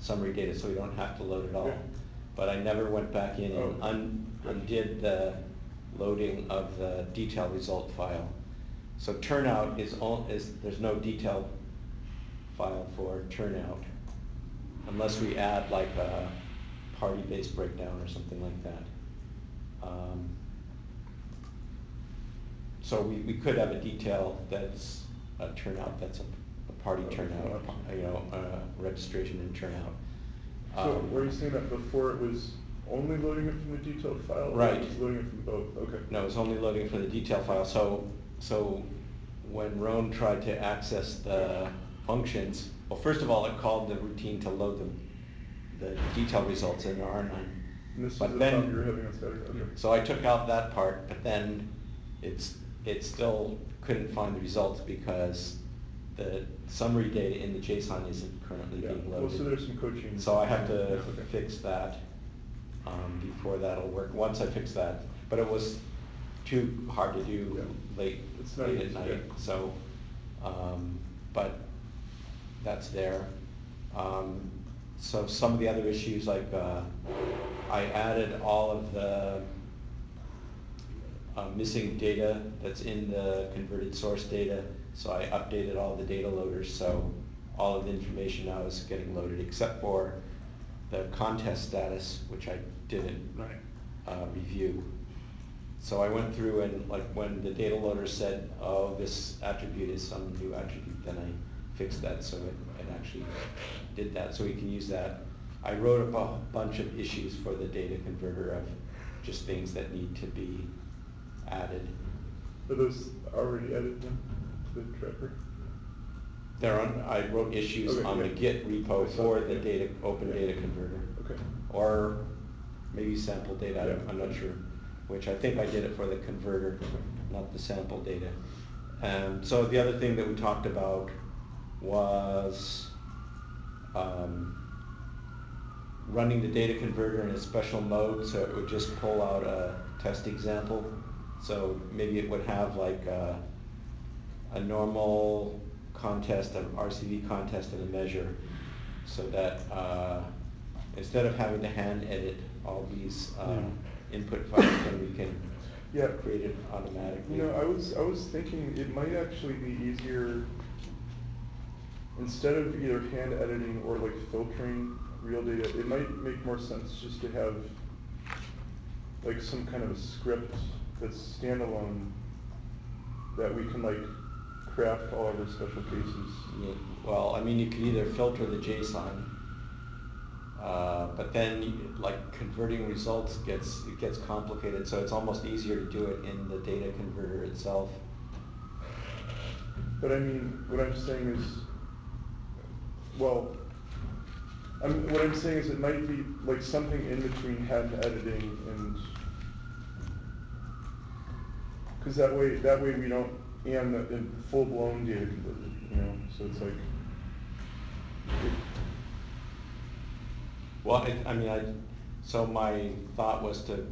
summary data, so we don't have to load it all. Yeah. But I never went back in and undid the loading of the detailed result file. So turnout is there's no detailed file for turnout unless we add like a party-based breakdown or something like that. So we could have a detail that's a turnout, that's a party turnout, registration and turnout. So were you saying that before it was only loading it from the detailed file? Or Right. it was loading it from both? Okay. No, it's only loading from the detail file. So when Roan tried to access the functions, well, first of all, it called the routine to load the detailed results, and there are none. And this But was the then- problem you were having on Saturday? Okay. So I took out that part, but then it still couldn't find the results because the summary data in the JSON isn't currently Yeah, being well, loaded. so there's some coaching. So I have to Yeah, okay. fix that before that'll work, once I fix that. But it was too hard to do Yeah. late It's not at easy, night, yeah. so, but that's there. So some of the other issues, like I added all of the missing data that's in the converted source data, so I updated all the data loaders, so all of the information now is getting loaded except for the contest status, which I didn't review. So I went through and like when the data loader said, oh, this attribute is some new attribute, then I fixed that so it actually did that, so we can use that. I wrote a bunch of issues for the data converter of just things that need to be added. Are those already added then, to the tracker? I wrote issues Okay, on the yeah. Git repo I saw for that, the yeah. data, open Yeah. data converter. Okay. Or maybe sample data, Yeah. I'm not sure, which I think I did it for the converter, not the sample data. So the other thing that we talked about was running the data converter in a special mode, so it would just pull out a test example. So maybe it would have like a normal contest, an RCV contest, and a measure, so that instead of having to hand edit all these input files, then we can create it automatically. You know, I was thinking it might actually be easier, instead of either hand editing or like filtering real data, it might make more sense just to have like some kind of a script that's standalone that we can like craft all of our special cases. Yeah, well, I mean, you can either filter the JSON, but then like converting results gets complicated, so it's almost easier to do it in the data converter itself. But I mean, what I'm saying is, well, what I'm saying is it might be like something in between hand editing and, because that way we don't, and full blown data converter, you know, so it's like, Well, so my thought was to,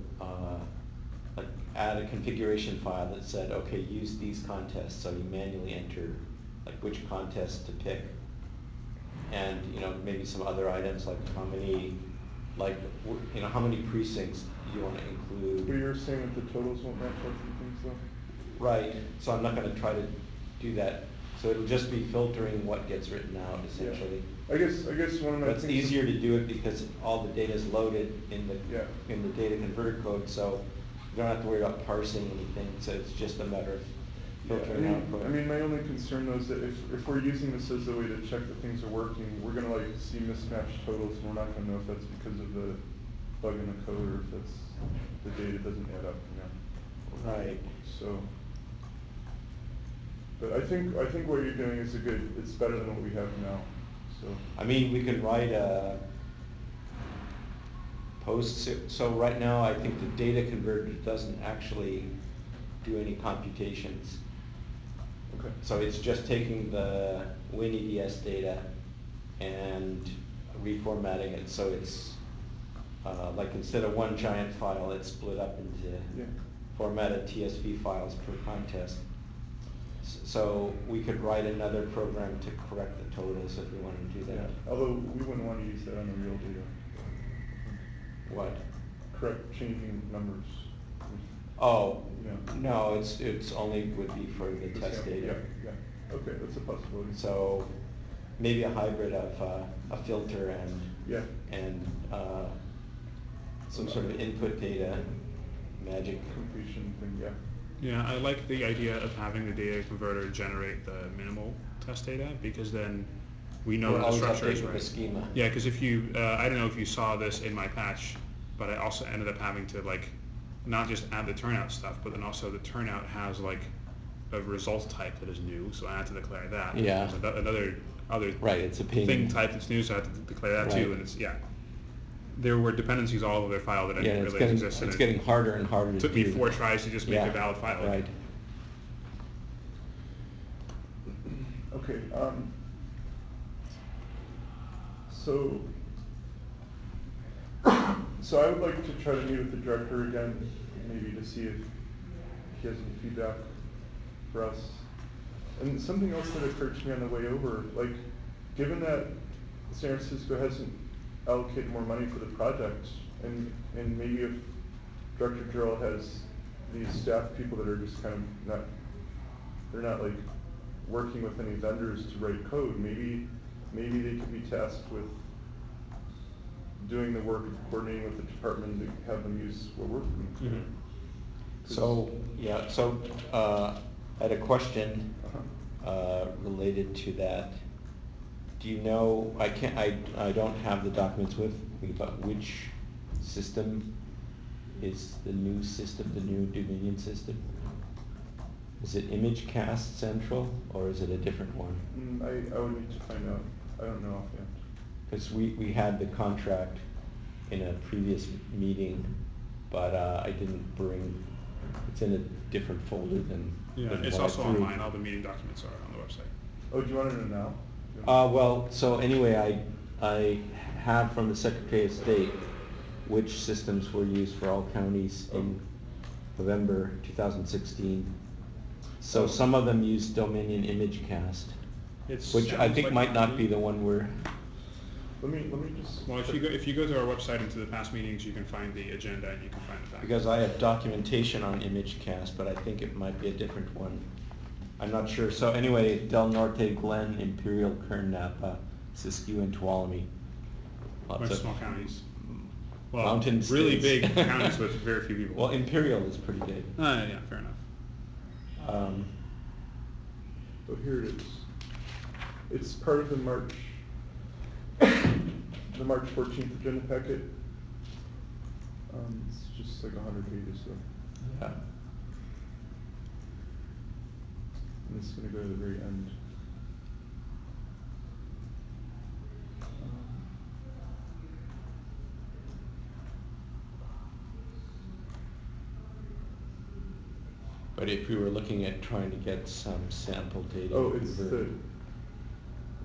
like, add a configuration file that said, okay, use these contests, so you manually enter, like, which contest to pick. And, maybe some other items, like how many, how many precincts do you want to include? But you're saying that the totals won't match up and things though? Right, so I'm not gonna try to do that, so it'll just be filtering what gets written out, essentially. I guess one of my But it's things. easier to do it because all the data is loaded in the, Yeah. in the data converter code, so you don't have to worry about parsing anything, so it's just a matter of filtering output. I mean, my only concern though is that if we're using this as a way to check that things are working, we're gonna like see mismatched totals, and we're not gonna know if that's because of the bug in the code or if that's, the data doesn't add up, Right. So, but I think what you're doing is it's better than what we have now, so. I mean, we could write a post, so right now, I think the data converter doesn't actually do any computations. Okay. So it's just taking the WinEDS data and reformatting it, so it's, like instead of one giant file, it's split up into formatted TSV files per contest. So we could write another program to correct the totals if we wanted to do that. Yeah, although we wouldn't want to use that on the real data. What? Correct changing numbers. Oh, Yeah. no, it's only would be for the The test sample, data. Yeah, okay, that's a possibility. So maybe a hybrid of a filter and some sort of input data magic. Completion thing, yeah. Yeah, I like the idea of having the data converter generate the minimal test data, because then we know that the structure is With the right. schema. Yeah, because if you, I don't know if you saw this in my patch, but I also ended up having to not just add the turnout stuff, but then also the turnout has a result type that is new, so I had to declare that. Yeah. There's another Right, it's a pain. thing type that's new, so I had to declare that too, Right. and there were dependencies all over their file that I didn't realize existed. It's getting harder and harder to do. Took me 4 tries to just make a valid file. Right. Okay, so I would like to try to meet with the director again, maybe to see if he has any feedback for us. And something else that occurred to me on the way over, given that San Francisco hasn't allocated more money for the project, and maybe if Director Gerald has these staff people that are just kind of they're not working with any vendors to write code, maybe they could be tasked with doing the work of coordinating with the department to have them use what we're doing. Mhm. So I had a question related to that. Do you know, I don't have the documents with me, but which system is the new system, the new Dominion system? Is it ImageCast Central, or is it a different one? I would need to find out. I don't know offhand. Because we had the contract in a previous meeting, but I didn't bring, it's in a different folder than It's what I also threw. online. All the meeting documents are on the website. Oh, do you want to know now? Well, so anyway, I have from the Secretary of State which systems were used for all counties in November 2016. So some of them use Dominion ImageCast, which I think might not be the one we're. Let me just. Well, if you go to our website and to the past meetings, you can find the agenda and you can find the back. Because I have documentation on ImageCast, but I think it might be a different one. I'm not sure. So anyway, Del Norte, Glen, Imperial, Kern, Napa, Siskiyou, and Tuolumne. Bunch of small counties. Well, Mountain really states. big counties with very few people. Well, Imperial is pretty big. Yeah, fair enough. Oh, here it is. It's part of the March 14th agenda packet. It's just like 100 pages, so. Yeah. And this is going to go to the very end. But if we were looking at trying to get some sample data. Oh, it's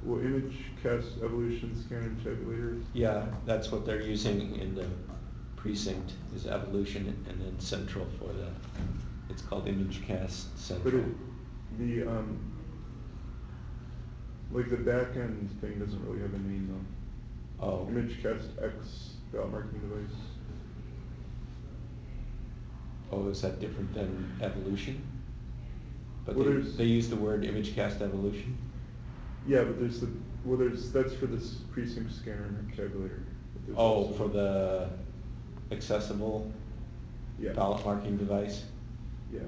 Well, image cast evolution scan and tabulator. Yeah, that's what they're using in the precinct, is evolution, and then central for the, it's called ImageCast But Central. the like the back end thing doesn't really have a name though. Oh. ImageCast X ballot marking device. Oh, is that different than evolution? But Well, they, there's- they use the word ImageCast evolution? Yeah, but that's for this precinct scanner and tabulator. But there's Oh, also- for the accessible Yeah. ballot marking device? Yeah,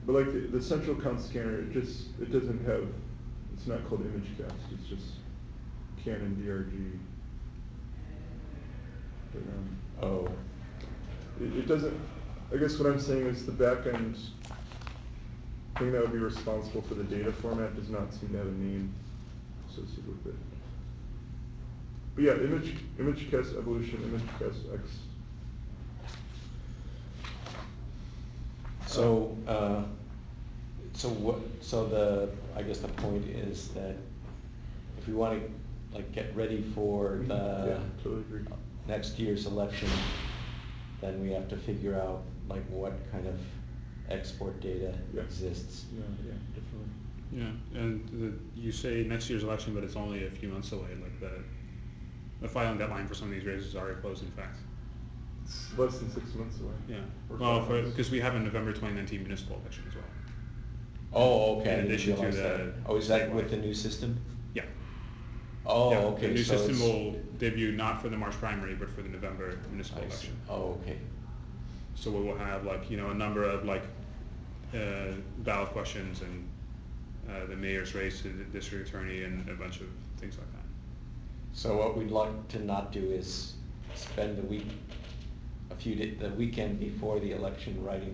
but like the central count scanner, it doesn't have, it's not called ImageCast, it's just Canon DRG. But, Oh, it doesn't, I guess what I'm saying is the back end thing that would be responsible for the data format does not seem to have a name associated with it. But yeah, ImageCast evolution, ImageCast X. so, I guess the point is that if we wanna, like, get ready for Yeah, the totally agree. next year's election, then we have to figure out, like, what kind of export data Yeah. exists. Yeah, definitely. Yeah, and you say next year's election, but it's only a few months away, like the filing deadline for some of these races is already closed, in fact. It's less than 6 months away. Yeah, Or well, 5 months. because we have a November 2019 municipal election as well. Oh, okay, I In didn't addition to realize the that. Oh, is that with statewide. the new system? Yeah. Oh, Yeah, okay, The new so system it's- will debut not for the March primary, but for the November municipal I see. election. Oh, okay. So we will have, like, a number of, like, ballot questions and the mayor's race, the district attorney, and a bunch of things like that. So what we'd like to not do is spend the week, the weekend before the election writing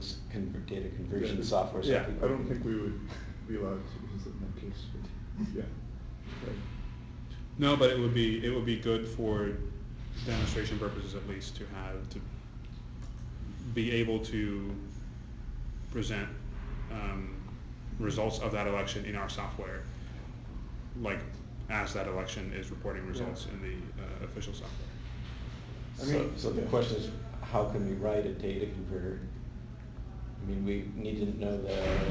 data conversion Yeah. software. So Yeah, people I don't can- think we would be allowed to use it in that case, but, yeah. Right. No, but it would be good for demonstration purposes at least to be able to present results of that election in our software, like as that election is reporting results in the official software. I mean- So the question is, how can we write a data converter? I mean, we need to know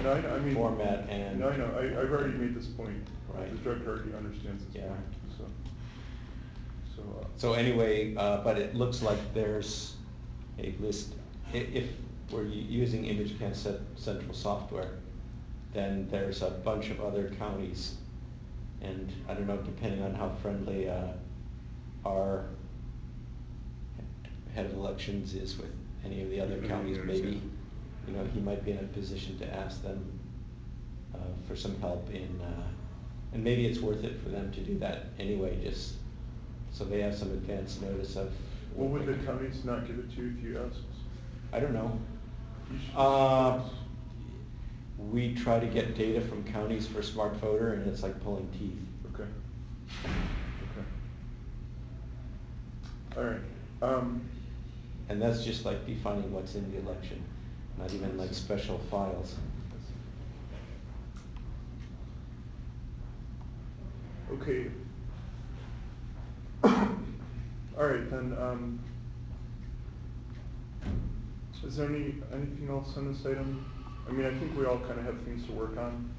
No, I mean. the format and. No, I know, I've already made this point. Right. The director already understands this Yeah. point, so. So anyway, but it looks like there's a list, if we're using ImageCast Central software, then there's a bunch of other counties. And I don't know, depending on how friendly our head of elections is with any of the other Any of the counties, others, maybe, yeah. he might be in a position to ask them for some help in, and maybe it's worth it for them to do that anyway, just so they have some advance notice of. Well, what would they the can- counties not give it to you if you asked? I don't know. You should- We try to get data from counties for Smart Voter, and it's like pulling teeth. Okay. Okay. All right, And that's just like defining what's in the election, not even like special files. okay. All right, then, is there anything else on this item? I mean, I think we all kind of have things to work on,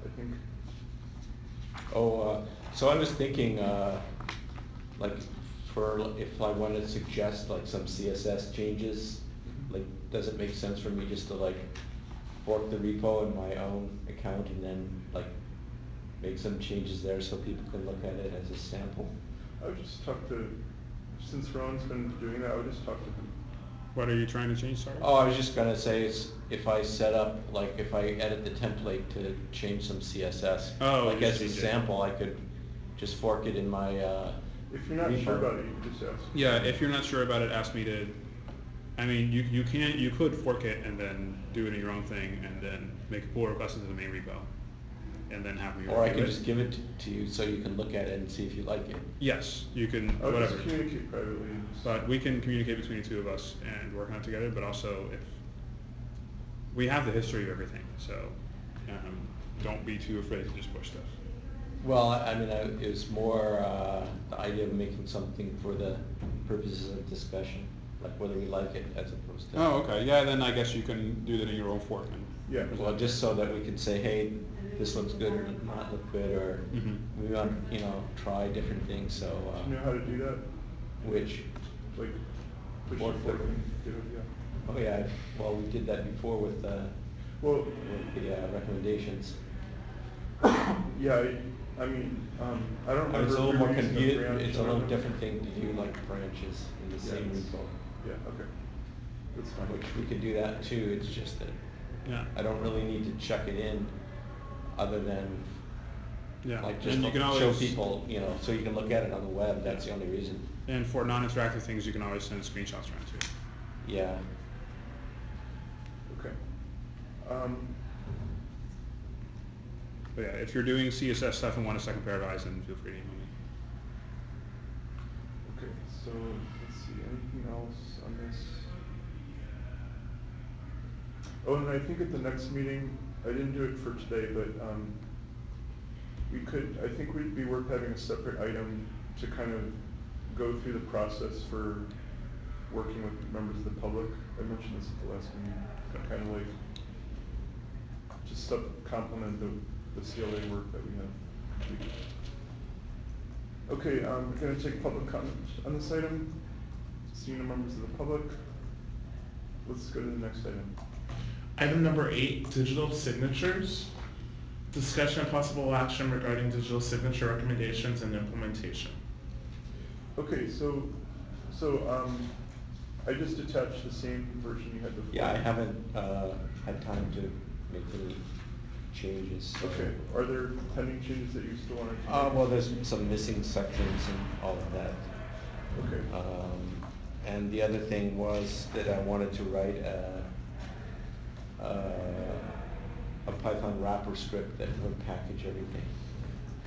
I think. Oh, so I was thinking, like, if I wanted to suggest like some CSS changes, like, does it make sense for me just to like fork the repo in my own account and then like make some changes there so people can look at it as a sample? I would just talk to, since Ron's been doing that, I would just talk to him. What are you trying to change, sorry? Oh, I was just gonna say, is if I set up, like, if I edit the template to change some CSS, Oh, like just as a change it. sample, I could just fork it in my, If you're not repo. sure about it, you can just ask. Yeah, if you're not sure about it, ask me to, I mean, you could fork it and then do it in your own thing and then make a pull request into the main repo and then have me or I review can it. just give it to you so you can look at it and see if you like it. Yes, you can, I would whatever. just communicate privately. But we can communicate between the two of us and work on it together, but also if, we have the history of everything, so don't be too afraid to just push stuff. Well, I mean, it was more the idea of making something for the purposes of discussion, like whether we like it as opposed to. Oh, okay, yeah, then I guess you can do that in your own form and. Yeah. Well, just so that we can say, hey, this looks good or not look good, or Mhm. we want, try different things, so. Do you know how to do that? Which, Like, push Board it forward forward. and do it, yeah. oh yeah, well, we did that before with the Well, recommendations. yeah, I mean, I don't remember. It's a little if we more were using the confusing, branch it's a or little not. different thing to do like branches in the same Yes. repo. Yeah, okay. That's fine. Which we could do that too, it's just that Yeah. I don't really need to check it in other than Yeah, like just and you can show always, people, so you can look at it on the web, that's the only reason. and for non-interactive things, you can always send screenshots around too. Yeah. Okay. But yeah, if you're doing CSS stuff and want a second pair of eyes, then feel free to email me. Okay, so let's see, anything else on this? Oh, and I think at the next meeting, I didn't do it for today, but I think we'd be worth having a separate item to kind of go through the process for working with members of the public. I mentioned this at the last meeting, kind of like just stuff to complement the CLA work that we have completed. Okay, we're going to take public comment on this item. Seeing no members of the public. Let's go to the next item. Item number 8, digital signatures. Discussion and possible action regarding digital signature recommendations and implementation. Okay, so I just attached the same version you had before. Yeah, I haven't had time to make any changes. So. Okay, are there pending changes that you still want to make? Well, there's some missing sections and all of that. Okay. And the other thing was that I wanted to write a Python wrapper script that would package everything.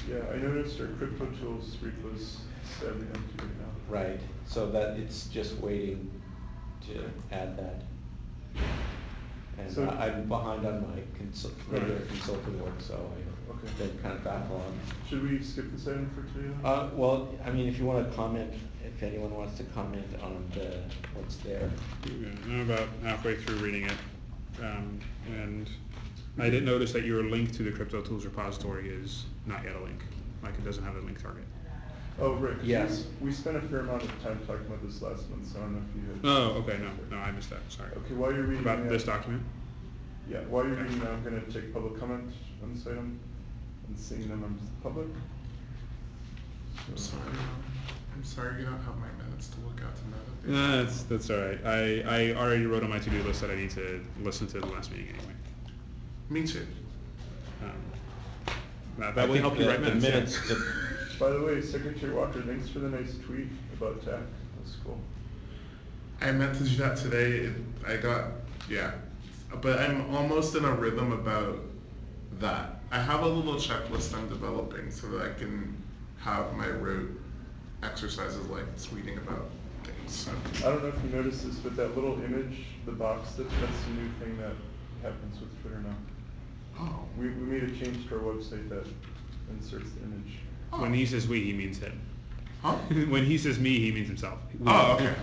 Yeah, I noticed our crypto tools repos sadly empty right now. Right, so that it's just waiting to add that. And So- I'm behind on my regular consulting work, so Okay. I've been kind of backlogged. Should we skip this item for today then? Well, I mean, if you want to comment, if anyone wants to comment on what's there. Yeah, I'm about halfway through reading it, and I did notice that your link to the crypto tools repository is not yet a link, like it doesn't have a link target. Oh, right, 'cause Yes. we spent a fair amount of time talking about this last month, so I don't know if you had. Oh, okay, no, I missed that, sorry. Okay, while you're reading About that- this document? Yeah, while you're Okay. reading that, I'm gonna take public comment on this item, and seeing no members of the public. So- I'm sorry you don't have my minutes to look at tonight. That's all right. I already wrote on my to-do list that I need to listen to the last meeting anyway. Me too. That I will think help you write the minutes. yeah. By the way, Secretary Walker, thanks for the nice tweet about TAC. That's cool. I meant to do that today. But I'm almost in a rhythm about that. I have a little checklist I'm developing so that I can have my rote exercises like tweeting about things. So. I don't know if you noticed this, but that little image, the box, that's the new thing that happens with Twitter now. Oh. We made a change to our website that inserts the image. Oh. When he says we, he means him. Huh? When he says me, he means himself. We. Oh, okay.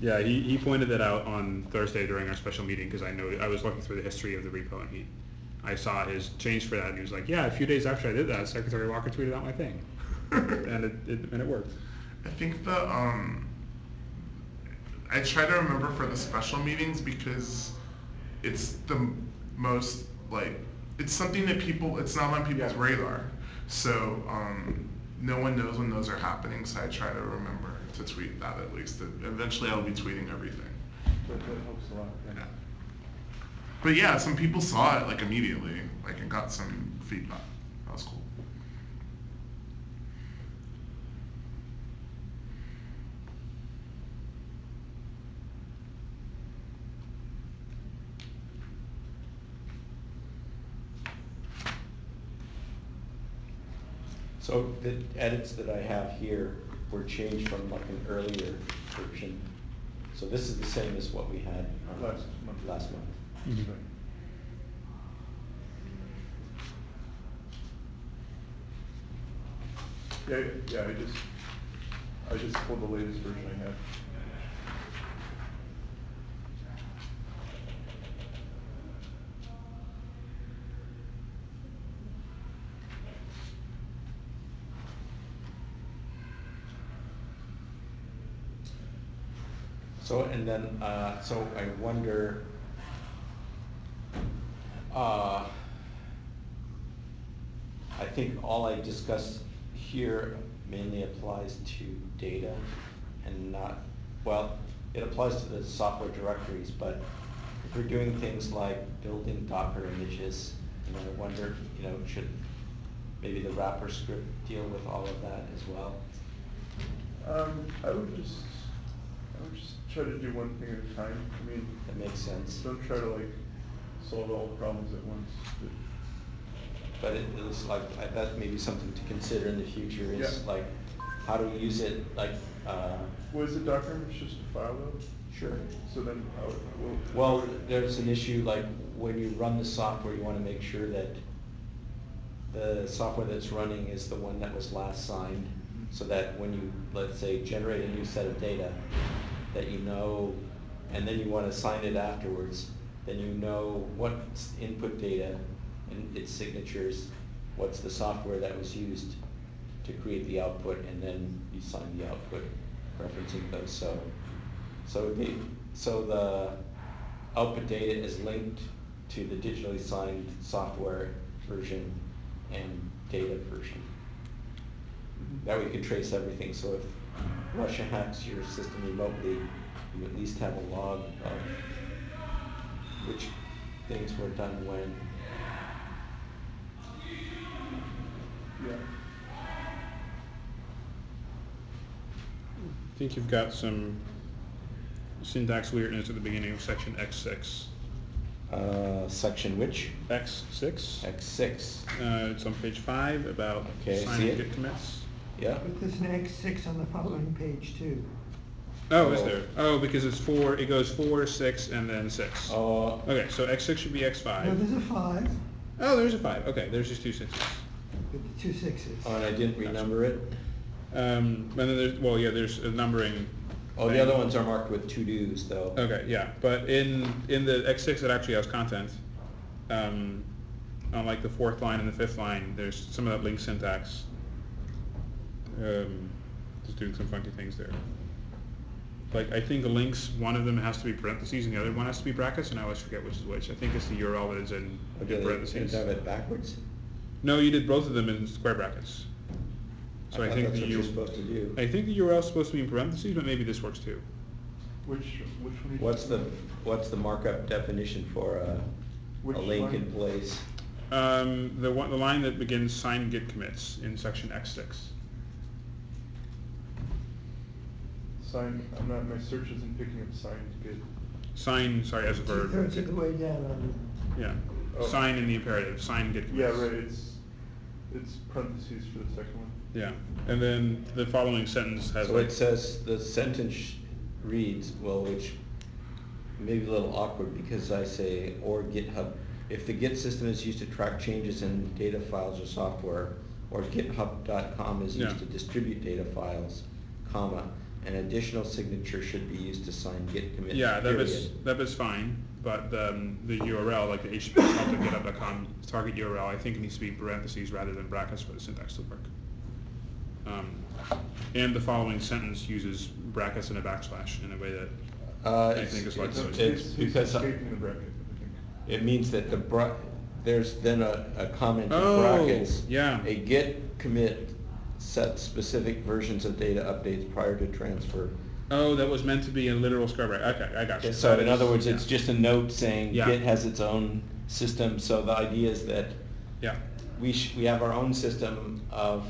Yeah, he pointed that out on Thursday during our special meeting because I was looking through the history of the repo and I saw his change for that and he was like, yeah, a few days after I did that, Secretary Walker tweeted out my thing, and it worked. I think I try to remember for the special meetings because it's the most it's something that it's not on people's radar. So no one knows when those are happening, so I try to remember to tweet that at least. Eventually I'll be tweeting everything. That helps a lot. Yeah. But yeah, some people saw it immediately, and got some feedback. That was cool. So the edits that I have here were changed from an earlier version. So this is the same as what we had Last month. Last month. Mhm. Right. Yeah, I just pulled the latest version I had. So, and then, so I wonder, I think all I discussed here mainly applies to data and not, well, it applies to the software directories, but if we're doing things like building Docker images, I wonder, should maybe the wrapper script deal with all of that as well? I would just try to do one thing at a time. I mean, That makes sense. don't try to like solve all the problems at once. But it was like, that may be something to consider in the future is Yeah. like, how to use it, like, Was it Docker image just a file though? sure. So then how, Well, there's an issue like when you run the software, you want to make sure that the software that's running is the one that was last signed, so that when you, let's say, generate a new set of data, that you know, and then you want to sign it afterwards, then you know what's input data and its signatures, what's the software that was used to create the output, and then you sign the output referencing those. So the output data is linked to the digitally signed software version and data version. That way you can trace everything. So if Russia hacks your system remotely, you at least have a log of which things were done when. yeah. I think you've got some syntax weirdness at the beginning of section X6. Section which? X6. X6. It's on page 5 about Okay, I sign see and it. git commits. Yeah. But there's an X6 on the following page too. Oh, is there? Oh, because it's 4, it goes 4, 6, and then 6. Oh, Okay, so X6 should be X5. No, there's a 5 Oh, there's a 5. Okay, there's just 2 6s. with the 2 6s. and I didn't renumber it. And then there's, well, yeah, there's a numbering. Oh, the thing. other ones are marked with to dos though. Okay, yeah, but in the X6 it actually has content. On like the 4th line and the 5th line, there's some of that link syntax. Just doing some funky things there. Like I think the links, one of them has to be parentheses and the other one has to be brackets, and I always forget which is which. I think it's the URL that is in parentheses. Did have it backwards? No, you did both of them in square brackets. So I thought think that's the what you're supposed to do. I think the URL is supposed to be in parentheses, but maybe this works too. Which one? Are you What's the markup definition for a Which link line? in place? The line that begins sign git commits in section X6. Sign. My search isn't picking up signed git. Sign, sorry, as a verb. 2/3 of the way down on Yeah. Oh. Sign in the imperative. Sign git Yeah, commits. right. It's parentheses for the second one. Yeah, and then the following sentence has So like. it says, the sentence reads, well, which may be a little awkward because I say, or GitHub. If the Git system is used to track changes in data files or software, or GitHub.com is used Yeah. to distribute data files, comma, an additional signature should be used to sign Git commits, Yeah, period. that bit's fine, but the URL, like the http://github.com target URL, I think it needs to be parentheses rather than brackets for the syntax to work. And the following sentence uses brackets and a backslash in a way that I think is like it's It's because escaping the bracket, I think. it means that there's then a comment in Oh, brackets. yeah. A Git commit sets specific versions of data updates prior to transfer. Oh, that was meant to be a literal square bracket. Okay, I got you. So That in is- other words, yeah. it's just a note saying Yeah. Git has its own system, so the idea is that Yeah, we have our own system of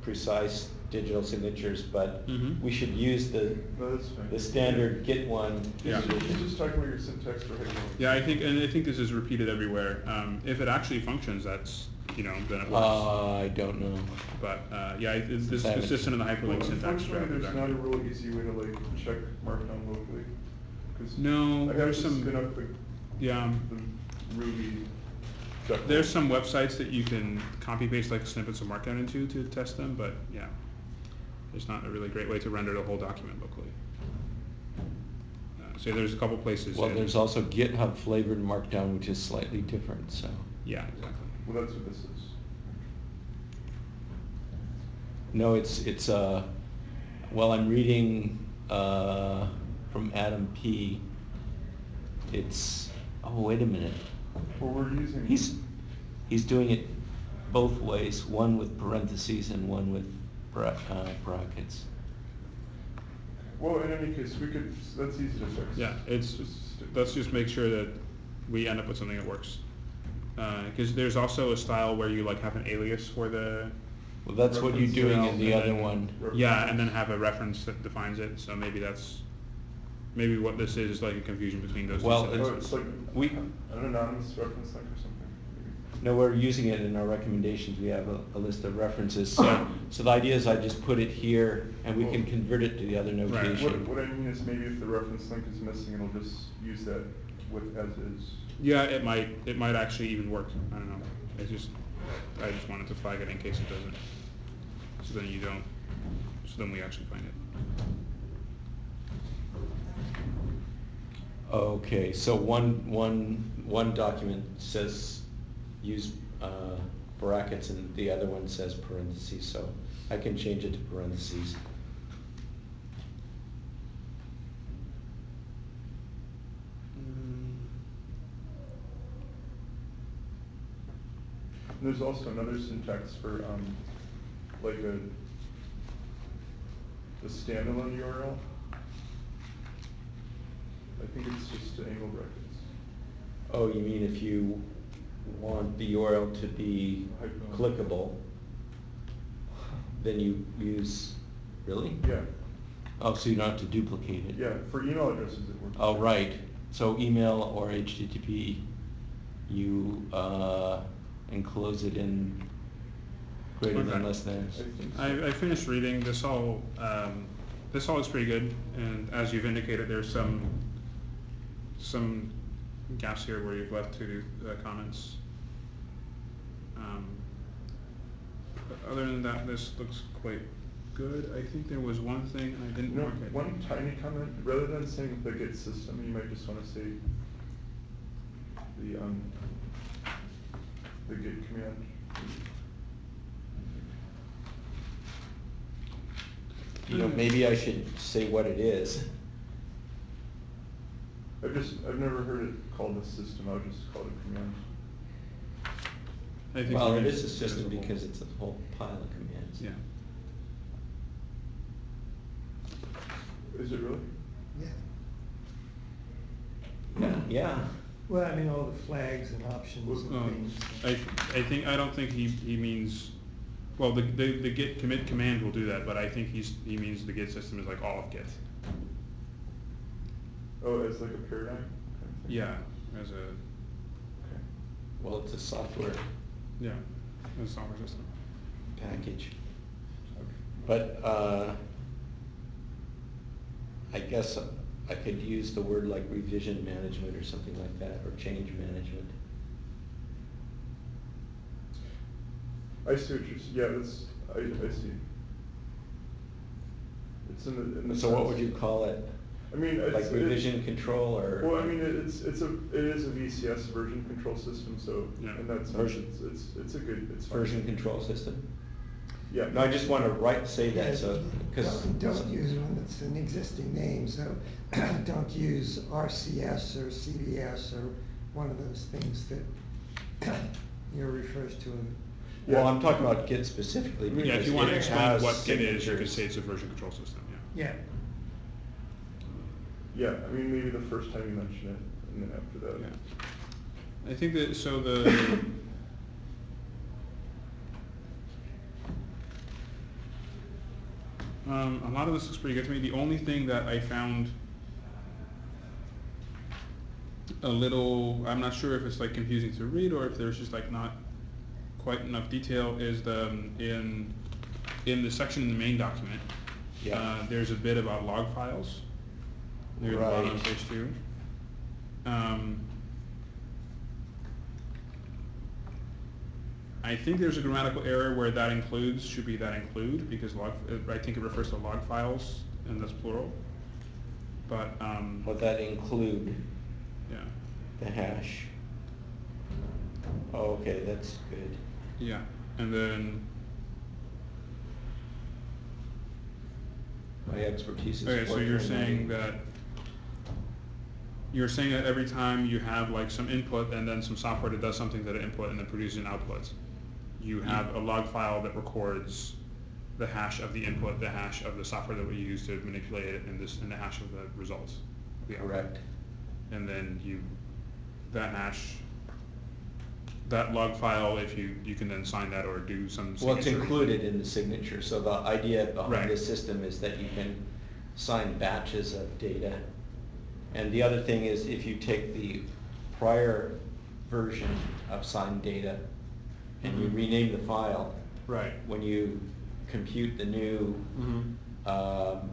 precise digital signatures, but Mhm. we should use the No, that's fine. standard Git one. Yeah. He's just talking about your syntax for heading. yeah, I think this is repeated everywhere. If it actually functions, that's, then it works. I don't know. But, yeah, this is Savage. consistent in the hyperlink syntax. Unfortunately, there's not a throughout the real easy way to like check Markdown locally. 'Cause No, I have there's to some- spin up Yeah, the Ruby definitely. There's some websites that you can copy paste like snippets of Markdown into to test them, but yeah, there's not a really great way to render the whole document locally. So there's a couple places. Well, there's also GitHub flavored Markdown, which is slightly different, so. Yeah, exactly. Well, that's what this is. No, it's well, I'm reading, from Adam P. It's, oh, wait a minute. Well, we're using. He's doing it both ways, one with parentheses and one with brackets. Well, in any case, that's easy to fix. Yeah, let's just make sure that we end up with something that works. Because there's also a style where you like have an alias for the. Well, that's what you're doing in the and other then- one. Yeah, and then have a reference that defines it, so maybe what this is like a confusion between those two Well, Oh, it's sentences. like We- an anonymous reference link or something. Maybe. No, we're using it in our recommendations. We have a list of references. So the idea is I just put it here and we can convert it to the other notation. What I mean is maybe if the reference link is missing, it'll just use that with as is. Yeah, it might actually even work, I don't know, I just wanted to flag it in case it doesn't, so then we actually find it. Okay, so one document says use brackets and the other one says parentheses, so I can change it to parentheses. And there's also another syntax for like a standalone URL. I think it's just angle brackets. Oh, you mean if you want the URL to be clickable, then you use, really? Yeah. Oh, so you don't have to duplicate it? Yeah, for email addresses it works. Oh, right. So email or HTTP, you enclose it in greater than Okay. less than. I think so. I finished reading, this all is pretty good, and as you've indicated, there's some gaps here where you've left to comments. But other than that, this looks quite good. I think there was one thing I didn't No, mark it. one tiny comment, rather than saying the Git system, you might just want to say the Git command. You know, maybe I should say what it is. I've never heard it called a system, I would just call it a command. I think Well, we're it gonna is a system divisible. because it's a whole pile of commands. Yeah. Is it really? Yeah. Yeah. Well, I mean, all the flags and options and things. I don't think he means, well, the git commit command will do that, but I think he means the git system is like all of git. Oh, as like a paradigm kind of thing? Yeah, as a, Okay. Well, it's a software yeah, as a software system. package. Okay. But I guess I could use the word like revision management or something like that, or change management. I see what you're, yeah, that's, I see. It's in the. So what sense- would you call it? I mean, it's. Like revision control or? Well, I mean, it is a VCS version control system, so Yeah. in that sense, Version. it's a good, it's fine. Version control system? Yeah. No, I just want to say that, so, because. Don't use one that's an existing name, so don't use RCS or CBS or one of those things that refers to them. Well, I'm talking about Git specifically. Yeah, if because you want to it explain has what git is, you could signatures. say it's a version control system, yeah. Yeah. Yeah, I mean, maybe the first time you mention it, and then after that. Yeah. I think that, so the, a lot of this looks pretty good to me. The only thing that I found a little, I'm not sure if it's like confusing to read or if there's just like not quite enough detail, is in the section in the main document. Yeah. There's a bit about log files near the bottom of Right. page 2. I think there's a grammatical error where that includes should be that include, because I think it refers to log files, and that's plural. But, Would that include yeah, the hash? Oh, okay, that's good. yeah, and then, My expertise is. okay, so you're saying that. that every time you have like some input and then some software that does something to the input and then produces an output, you have a log file that records the hash of the input, the hash of the software that we use to manipulate it, and the hash of the results. The output. Correct. And then that hash, that log file, if you can then sign that or do some Well, it's signature. included in the signature, so the idea Right. behind this system is that you can sign batches of data. And the other thing is, if you take the prior version of signed data and you Mhm. rename the file, Right. when you compute the new Mm-hmm.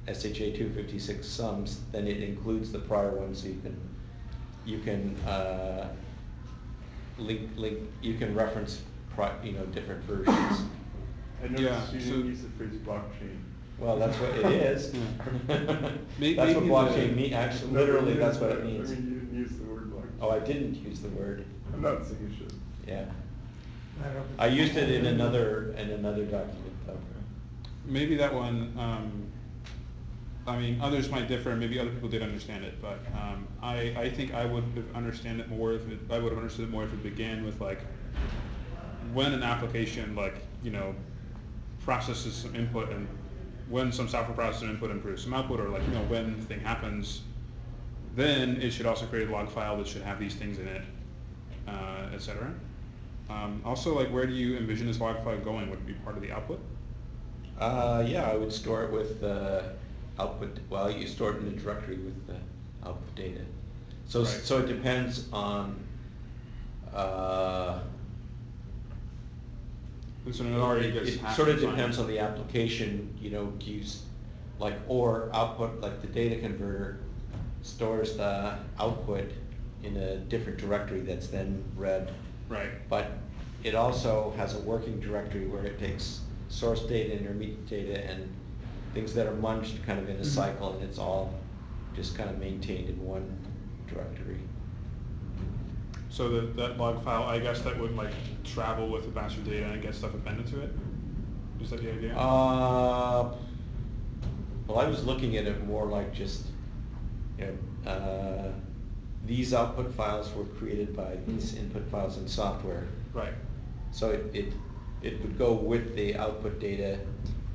SHA 256 sums, then it includes the prior one, so you can you can reference different versions. I noticed Yeah, you so- didn't use the phrase blockchain. Well, that's what it is. Maybe That's what the- blockchain means, actually, No, literally, you that's didn't, what it means. I mean, you didn't use the word blockchain. Oh, I didn't use the word, I'm not saying you should. yeah. I don't- I used it in another document, though. Maybe that one, I mean, others might differ, and maybe other people did understand it, but I think I would have understood it more if it began with like, when an application processes some input, and when some software processes some input and produces some output, or when the thing happens, then it should also create a log file that should have these things in it, etc. Also, where do you envision this log file going? Would it be part of the output? Yeah, I would store it with output, well, you store it in the directory with the output data. So, Right. so it depends on, And so it already it gets hashed sort of and signed. depends on the application, use, or output, like the data converter stores the output in a different directory that's then read. Right. But it also has a working directory where it takes source data, intermediate data, and things that are munched kind of in a Mhm. cycle, and it's all just kind of maintained in one directory. So that log file, I guess that would travel with the master data and get stuff appended to it? Is that the idea? Well, I was looking at it more like just, these output files were created by these input files in software. Right. So it would go with the output data,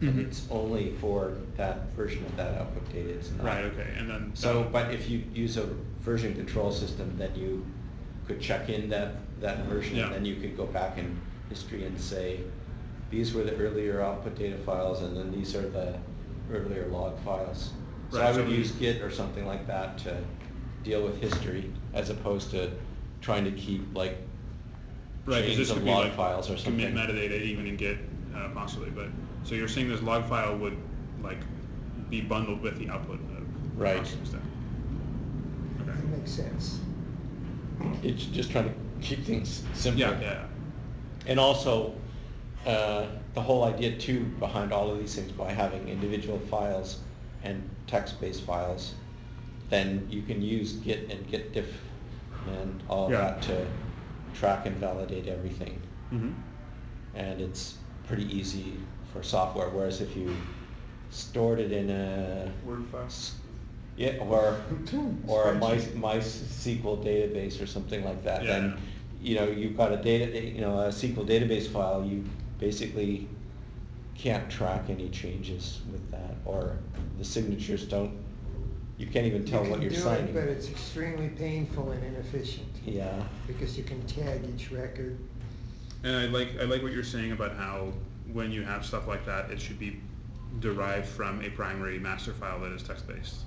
and Mhm. it's only for that version of that output data. It's not. Right, okay, and then. So, but if you use a version control system, then you could check in that version, Yeah. and then you could go back in history and say, these were the earlier output data files, and then these are the earlier log files. So Right, I would so use Git or something like that to deal with history, as opposed to trying to keep Right, 'cause chains this of could be log files or something. commit metadata even in Git, possibly, but, so you're saying this log file would, be bundled with the output of Right. processing stuff? Okay. That makes sense. It's just trying to keep things simple. Yeah. And also, the whole idea too behind all of these things, by having individual files and text-based files, then you can use Git and Git diff and all of Yeah. that to track and validate everything. Mm-hmm. And it's pretty easy for software, whereas if you stored it in a Word file. yeah, or a Spreadsheet. MySQL database or something like that, Yeah. then you've got a a SQL database file, you basically can't track any changes with that, or the signatures you can't even tell what you're You can signing. do it, but it's extremely painful and inefficient, Yeah, because you can tag each record. And I like what you're saying about how when you have stuff like that, it should be derived from a primary master file that is text-based,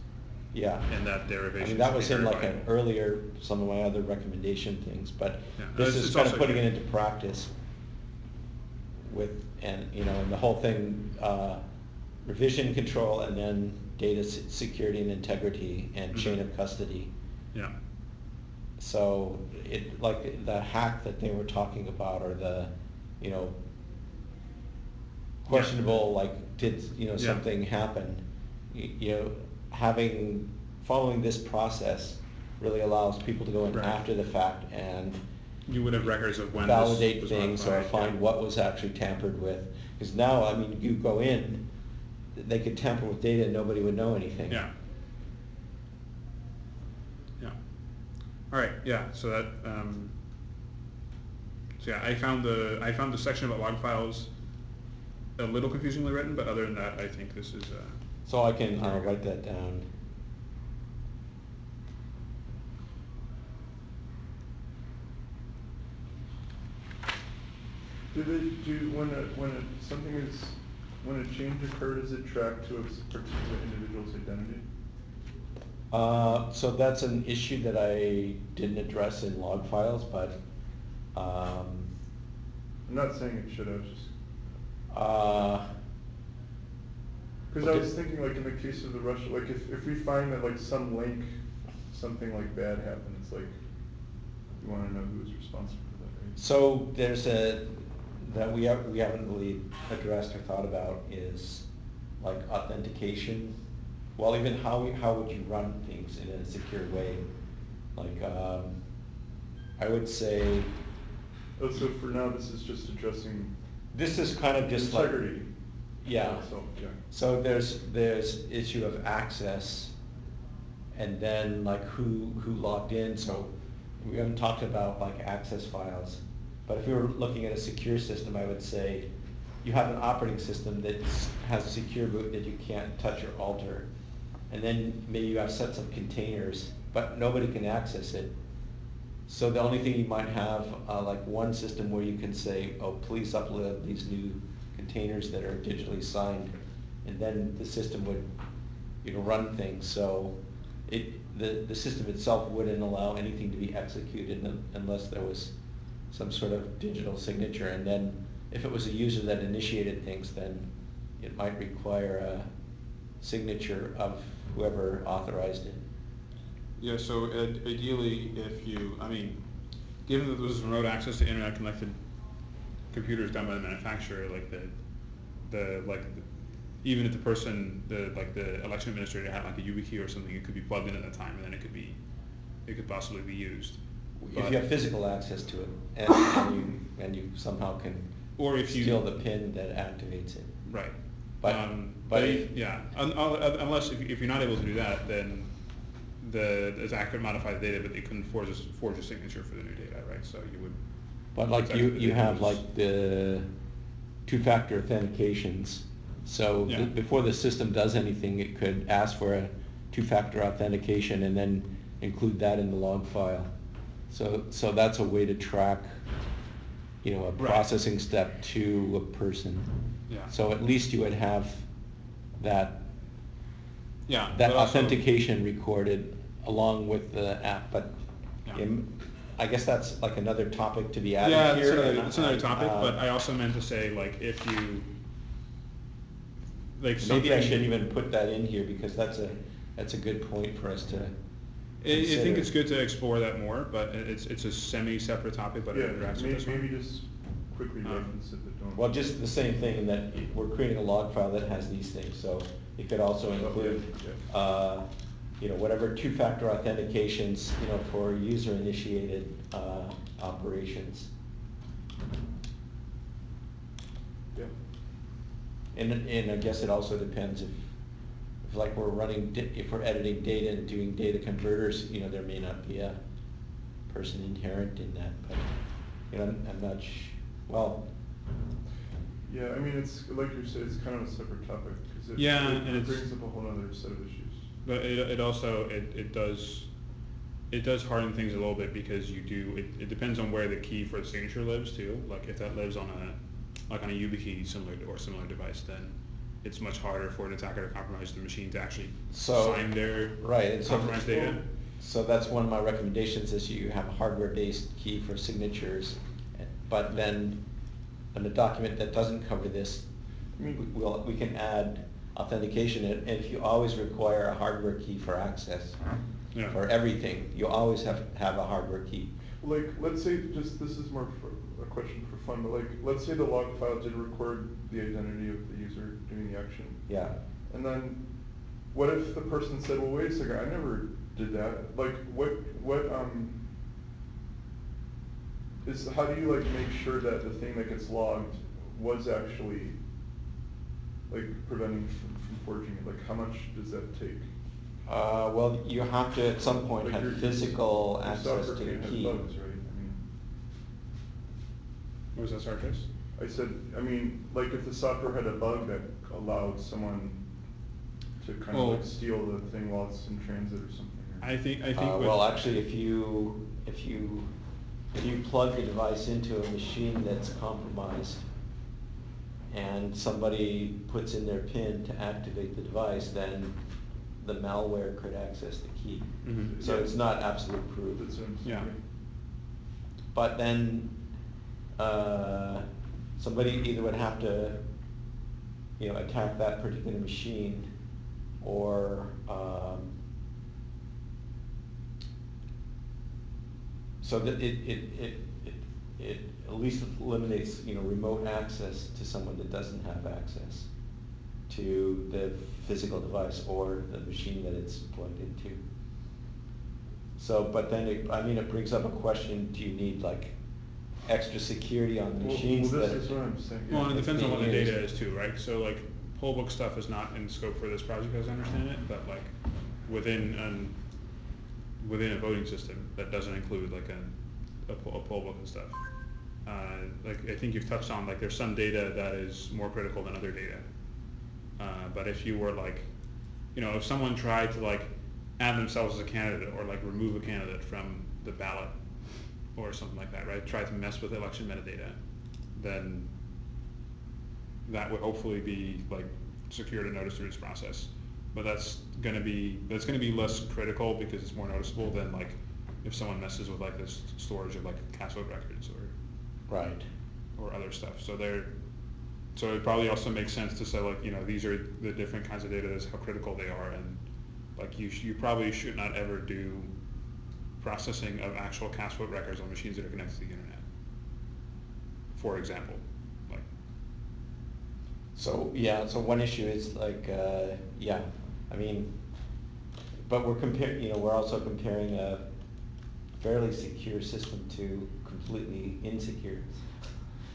yeah. and that derivation I mean, that should was be in verified. some of my other recommendation things, but Yeah. this It's is kind of also- putting it into practice and the whole thing, revision control, and then data security and integrity and chain Mhm. of custody. Yeah. So it, like the hack that they were talking about, or the, you know, questionable, like, did, you know, Yeah. something happen? You know, following this process really allows people to go in Right. after the fact and You would have records of when this validate was things or modified, find yeah. what was actually tampered with. Because now, I mean, you go in, they could tamper with data and nobody would know anything. Yeah. Yeah. All right, yeah, so that, so yeah, I found the section about log files a little confusingly written, but other than that, I think this is, So I can write that down. Do they do when a change occurred, is it tracked to a particular individual's identity? So that's an issue that I didn't address in log files, but, I'm not saying it should have, just because I okay. was thinking, like, in the case of the Russia, like, if we find that, like, some link, something like bad happened, it's like, you wanna know who's responsible for that, right? So there's that we haven't really addressed or thought about is like authentication. Well, even how would you run things in a secure way? Like, I would say, Oh, so for now, this is just addressing this is kind of just like. integrity. Yeah. So, yeah. So there's issue of access, and then like who logged in. So we haven't talked about like access files, but if we were looking at a secure system, I would say you have an operating system that has a secure boot that you can't touch or alter, and then maybe you have sets of containers, but nobody can access it. So the only thing you might have, like one system where you can say, oh, please upload these new containers that are digitally signed, and then the system would, you know, run things. So the system itself wouldn't allow anything to be executed unless there was some sort of digital signature. And then if it was a user that initiated things, then it might require a signature of whoever authorized it. yeah, so ideally, given that there's remote access to internet connected computers done by the manufacturer, like even if the person, the election administrator had like a YubiKey or something, it could be plugged in at that time, and then it could possibly be used. If you have physical access to it, and you somehow can Or if you steal the pin that activates it. Right. But yeah, unless if you're not able to do that, then the attacker could modify the data, but they couldn't forge a signature for the new data, right? So you would. But like exactly the you data have was- like the two-factor authentications. So Yeah. before the system does anything, it could ask for a two-factor authentication and then include that in the log file. So that's a way to track, you know, a Right. processing step to a person. Yeah. So at least you would have that Yeah. that but also- authentication recorded along with the app, but Yeah. I guess that's like another topic to be added Yeah, here. it's another topic, Uh, but I also meant to say, like, if you, like, Maybe I something- shouldn't even put that in here, because that's a good point for us to I think consider. it's good to explore that more, but it's a semi-separate topic, but Yeah, it interacts with this one. maybe just quickly Um, reference it, but don't. Well, just the same thing in that we're creating a log file that has these things, so it could also include, you know, whatever two-factor authentications, you know, for user-initiated, operations. Yeah. And I guess it also depends if like we're if we're editing data and doing data converters, you know, there may not be a person inherent in that, but, you know, I'm not well. Yeah, I mean, it's, like you said, it's kind of a separate topic, because Yeah, and it it's- brings up a whole other set of issues. But it also, it does harden things a little bit, because it depends on where the key for the signature lives too. Like if that lives on a YubiKey similar device, then it's much harder for an attacker to compromise the machine to actually sign their Right, and so, compromised data. so that's one of my recommendations, is you have a hardware-based key for signatures, but then in a document that doesn't cover this, we can add authentication, and if you always require a hardware key for access, Yeah. for everything. You always have a hardware key. Like, let's say, just, this is more for a question for fun, but like, let's say the log file did record the identity of the user doing the action. Yeah. And then, what if the person said, well, wait a second, I never did that? Like, how do you like make sure that the thing that gets logged was actually, like, preventing from forging it? Like, how much does that take? Well, you have to at some point Like have your physical your access software to the can't have key. bugs, right? I mean, What was that, sorry, Chris? I said, I mean, like if the software had a bug that allowed someone to kind of Well- like steal the thing while it's in transit or something. Or I think with. Well, actually, if you plug the device into a machine that's compromised and somebody puts in their PIN to activate the device, then the malware could access the key. Mhm. So it's not absolute proof. That's what I'm Yeah. saying. But then, somebody either would have to, attack that particular machine, or, so that it at least eliminates, remote access to someone that doesn't have access to the physical device or the machine that it's plugged into. So, but then it brings up a question, do you need like extra security on the machines well, that? this is what I'm saying. Well, and it it's depends on what the being data used. is too, right? So like, poll book stuff is not in scope for this project as I understand it, but like, within a voting system, that doesn't include like a poll book and stuff. Like, I think you've touched on, like, there's some data that is more critical than other data. But if you were like, if someone tried to like add themselves as a candidate or like remove a candidate from the ballot or something like that, right? Try to mess with election metadata, then that would hopefully be like secured and noticed through this process. But that's gonna be less critical because it's more noticeable than like if someone messes with like this storage of like cast vote records Right. or other stuff. So it probably also makes sense to say like, these are the different kinds of data, that's how critical they are, and like you probably should not ever do processing of actual cast vote records on machines that are connected to the internet, for example. Like, So, yeah, so one issue is like, but we're also comparing a fairly secure system to completely insecure.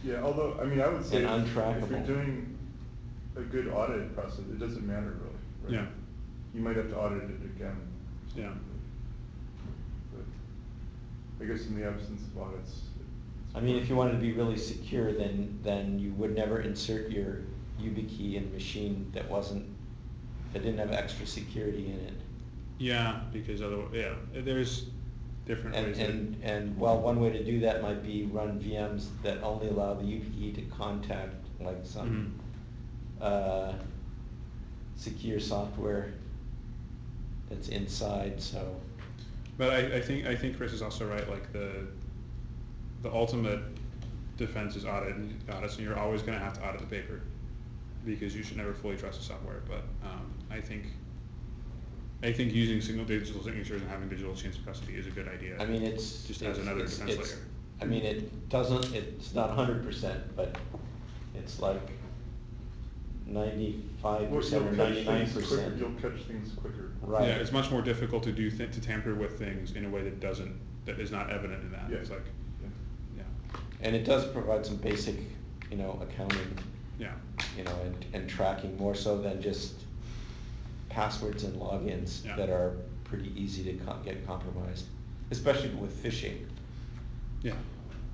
Yeah, although, I mean, I would say And if you're untrackable. doing a good audit process, it doesn't matter really, right? Yeah. You might have to audit it again. Yeah. But I guess in the absence of audits. I mean, if you wanted to be really secure, then you would never insert your YubiKey in a machine that didn't have extra security in it. yeah, because otherwise, there's different ways One way to do that might be run VMs that only allow the YubiKey to contact like some secure software that's inside, so. But I think Chris is also right, like the ultimate defense is audits, and you're always gonna have to audit the paper, because you should never fully trust the software, but, I think using single digital signatures and having digital chains of custody is a good idea. I mean, it's. Just as another defense layer. I mean, it's not 100%, but it's like 95% or 99%. You'll catch things quicker. Right. Yeah, it's much more difficult to do, to tamper with things in a way that is not evident in that. Yeah. It's like, yeah, And it does provide some basic, accounting, yeah, and tracking, more so than just passwords and logins Yeah. that are pretty easy to get compromised, especially with phishing. yeah.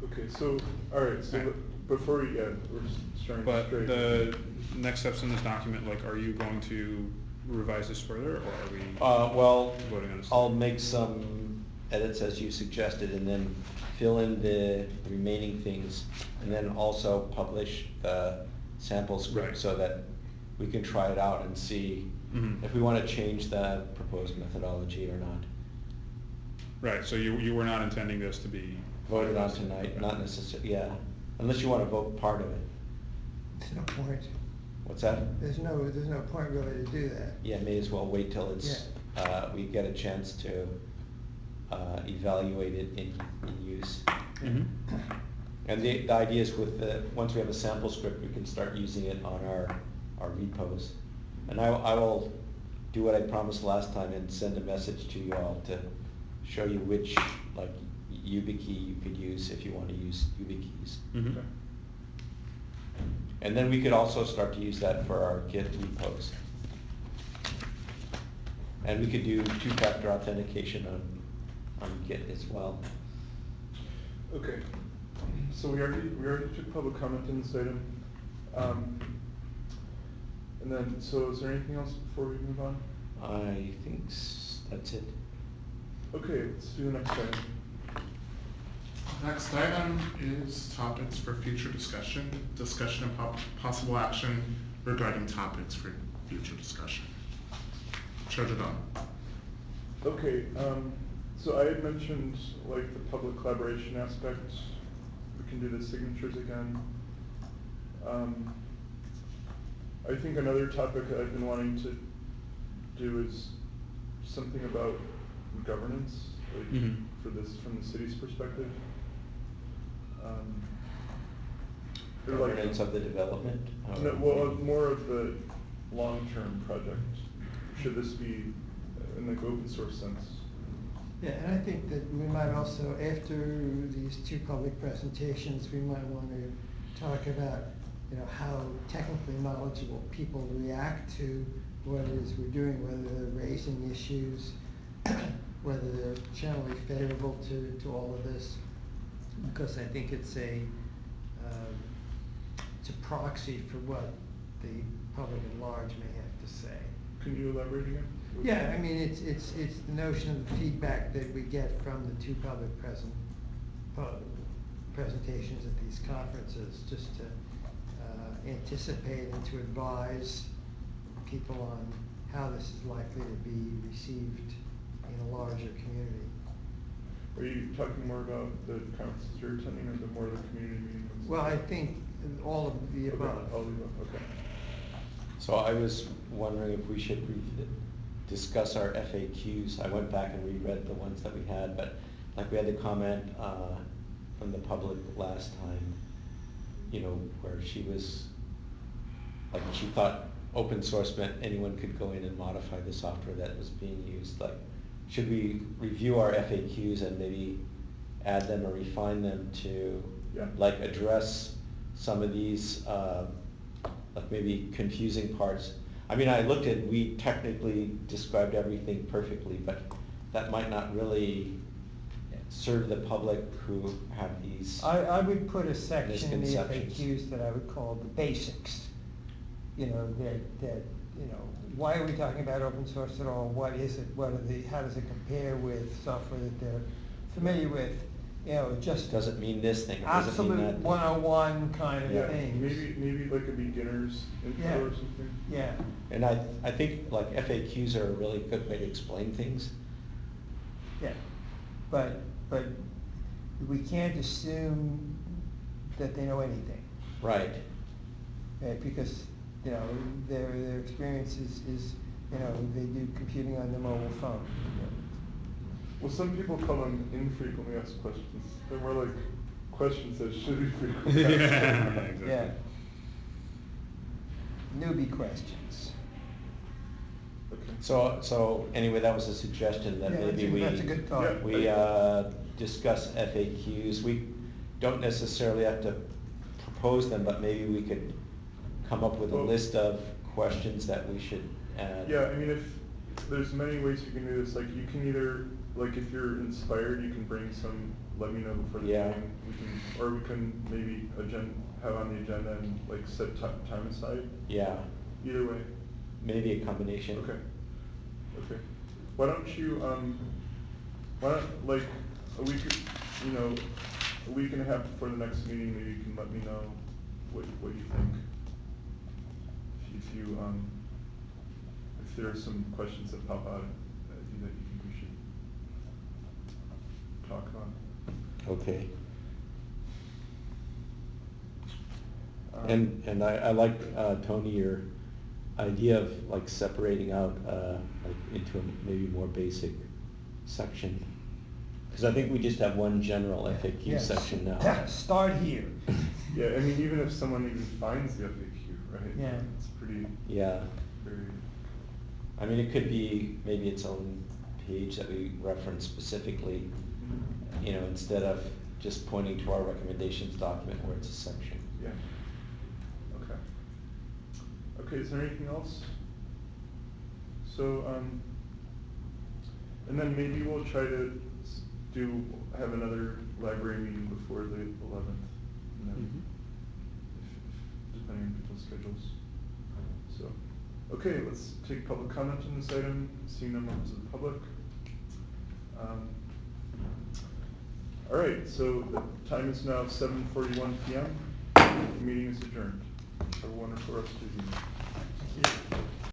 Okay, so, alright, so Right. before we, we're just trying to But straight. the next steps in this document, like, are you going to revise this further, or are we Well, voting on this? I'll make some edits as you suggested, and then fill in the remaining things, and then also publish the sample script Right. so that we can try it out and see Mhm. if we want to change the proposed methodology or not. Right, so you were not intending this to be Voted on tonight, not necessarily, yeah, unless you want to vote part of it. There's no point. What's that? There's no point really to do that. Yeah, may as well wait till it's we get a chance to evaluate it in use. Mhm. And the idea is once we have a sample script, we can start using it on our repos. And I will do what I promised last time and send a message to you all to show you which, like, YubiKey you could use if you want to use YubiKeys. Mhm. Okay. And then we could also start to use that for our Git repos. And we could do two-factor authentication on Git as well. Okay, so we already took public comment on this item. And then, so is there anything else before we move on? I think that's it. Okay, let's do the next item. Next item is topics for future discussion, discussion and possible action regarding topics for future discussion. Treasurer Dunn. Okay, so I had mentioned like the public collaboration aspect. We can do the signatures again. I think another topic I've been wanting to do is something about governance, like Mhm. for this from the city's perspective. Or like- Governance of the development? No, well, more of the long-term project. Should this be in the open source sense? Yeah, and I think that we might also, after these two public presentations, we might want to talk about, how technically knowledgeable people react to what it is we're doing, whether they're raising issues, whether they're generally favorable to all of this. Because I think it's a proxy for what the public at large may have to say. Can you elaborate again? Yeah, I mean, it's the notion of the feedback that we get from the two public presentations at these conferences, just to anticipate and to advise people on how this is likely to be received in a larger community. Are you talking more about the conferences you're attending or the more of the community meetings? Well, I think all of the Okay, above. all of the above, okay. So I was wondering if we should discuss our FAQs. I went back and reread the ones that we had, but like we had the comment from the public last time, where she was, like, she thought open source meant anyone could go in and modify the software that was being used. Like, should we review our FAQs and maybe add them or refine them to, Yeah. like, address some of these, like maybe confusing parts? I mean, I looked at, we technically described everything perfectly, but that might not really serve the public who have these. I would put a section in the misconceptions. FAQs that I would call the basics. Why are we talking about open source at all? What is it? How does it compare with software that they're familiar with? Just Does it mean this thing, or does it mean absolute that? 101 kind of Yeah, things. maybe like a beginner's intro Yeah. or something. Yeah. And I think like FAQs are a really good way to explain things. Yeah, but we can't assume that they know anything, Right. right? Because, their experience is, they do computing on their mobile phone. Well, some people call them infrequently asked questions. They're more like questions that should be frequently asked. Yeah, exactly. Yeah. Newbie questions. Okay. So anyway, that was a suggestion that Yeah, maybe that's a good thought. Yeah. we discuss FAQs. We don't necessarily have to propose them, but maybe we could come up with a Well- list of questions that we should add. Yeah, I mean, if there's many ways you can do this, like you can either, like if you're inspired, you can bring some, let me know before the Yeah. meeting. We can maybe have on the agenda and like set time aside. Yeah, Either way. maybe a combination. Okay. Why don't you, like, a week and a half before the next meeting, maybe you can let me know what you think. If there are some questions that pop out that you think we should talk on. Okay. And I like, Tony, your idea of like separating out, like into a maybe more basic section. Because I think we just have one general FAQ Yes. section now. Start here. Yeah, I mean, even if someone even finds the FAQ, right? Yeah. It's pretty, Yeah. very, I mean, it could be maybe its own page that we reference specifically, you know, instead of just pointing to our recommendations document where it's a section. yeah. Okay. Okay, is there anything else? So, and then maybe we'll try to have another library meeting before the 11th. You know, depending on people's schedules. So, okay, let's take public comment on this item, seeing no members of the public. All right, so the time is now 7:41 p.m. The meeting is adjourned. Have a wonderful rest of the evening. Thank you.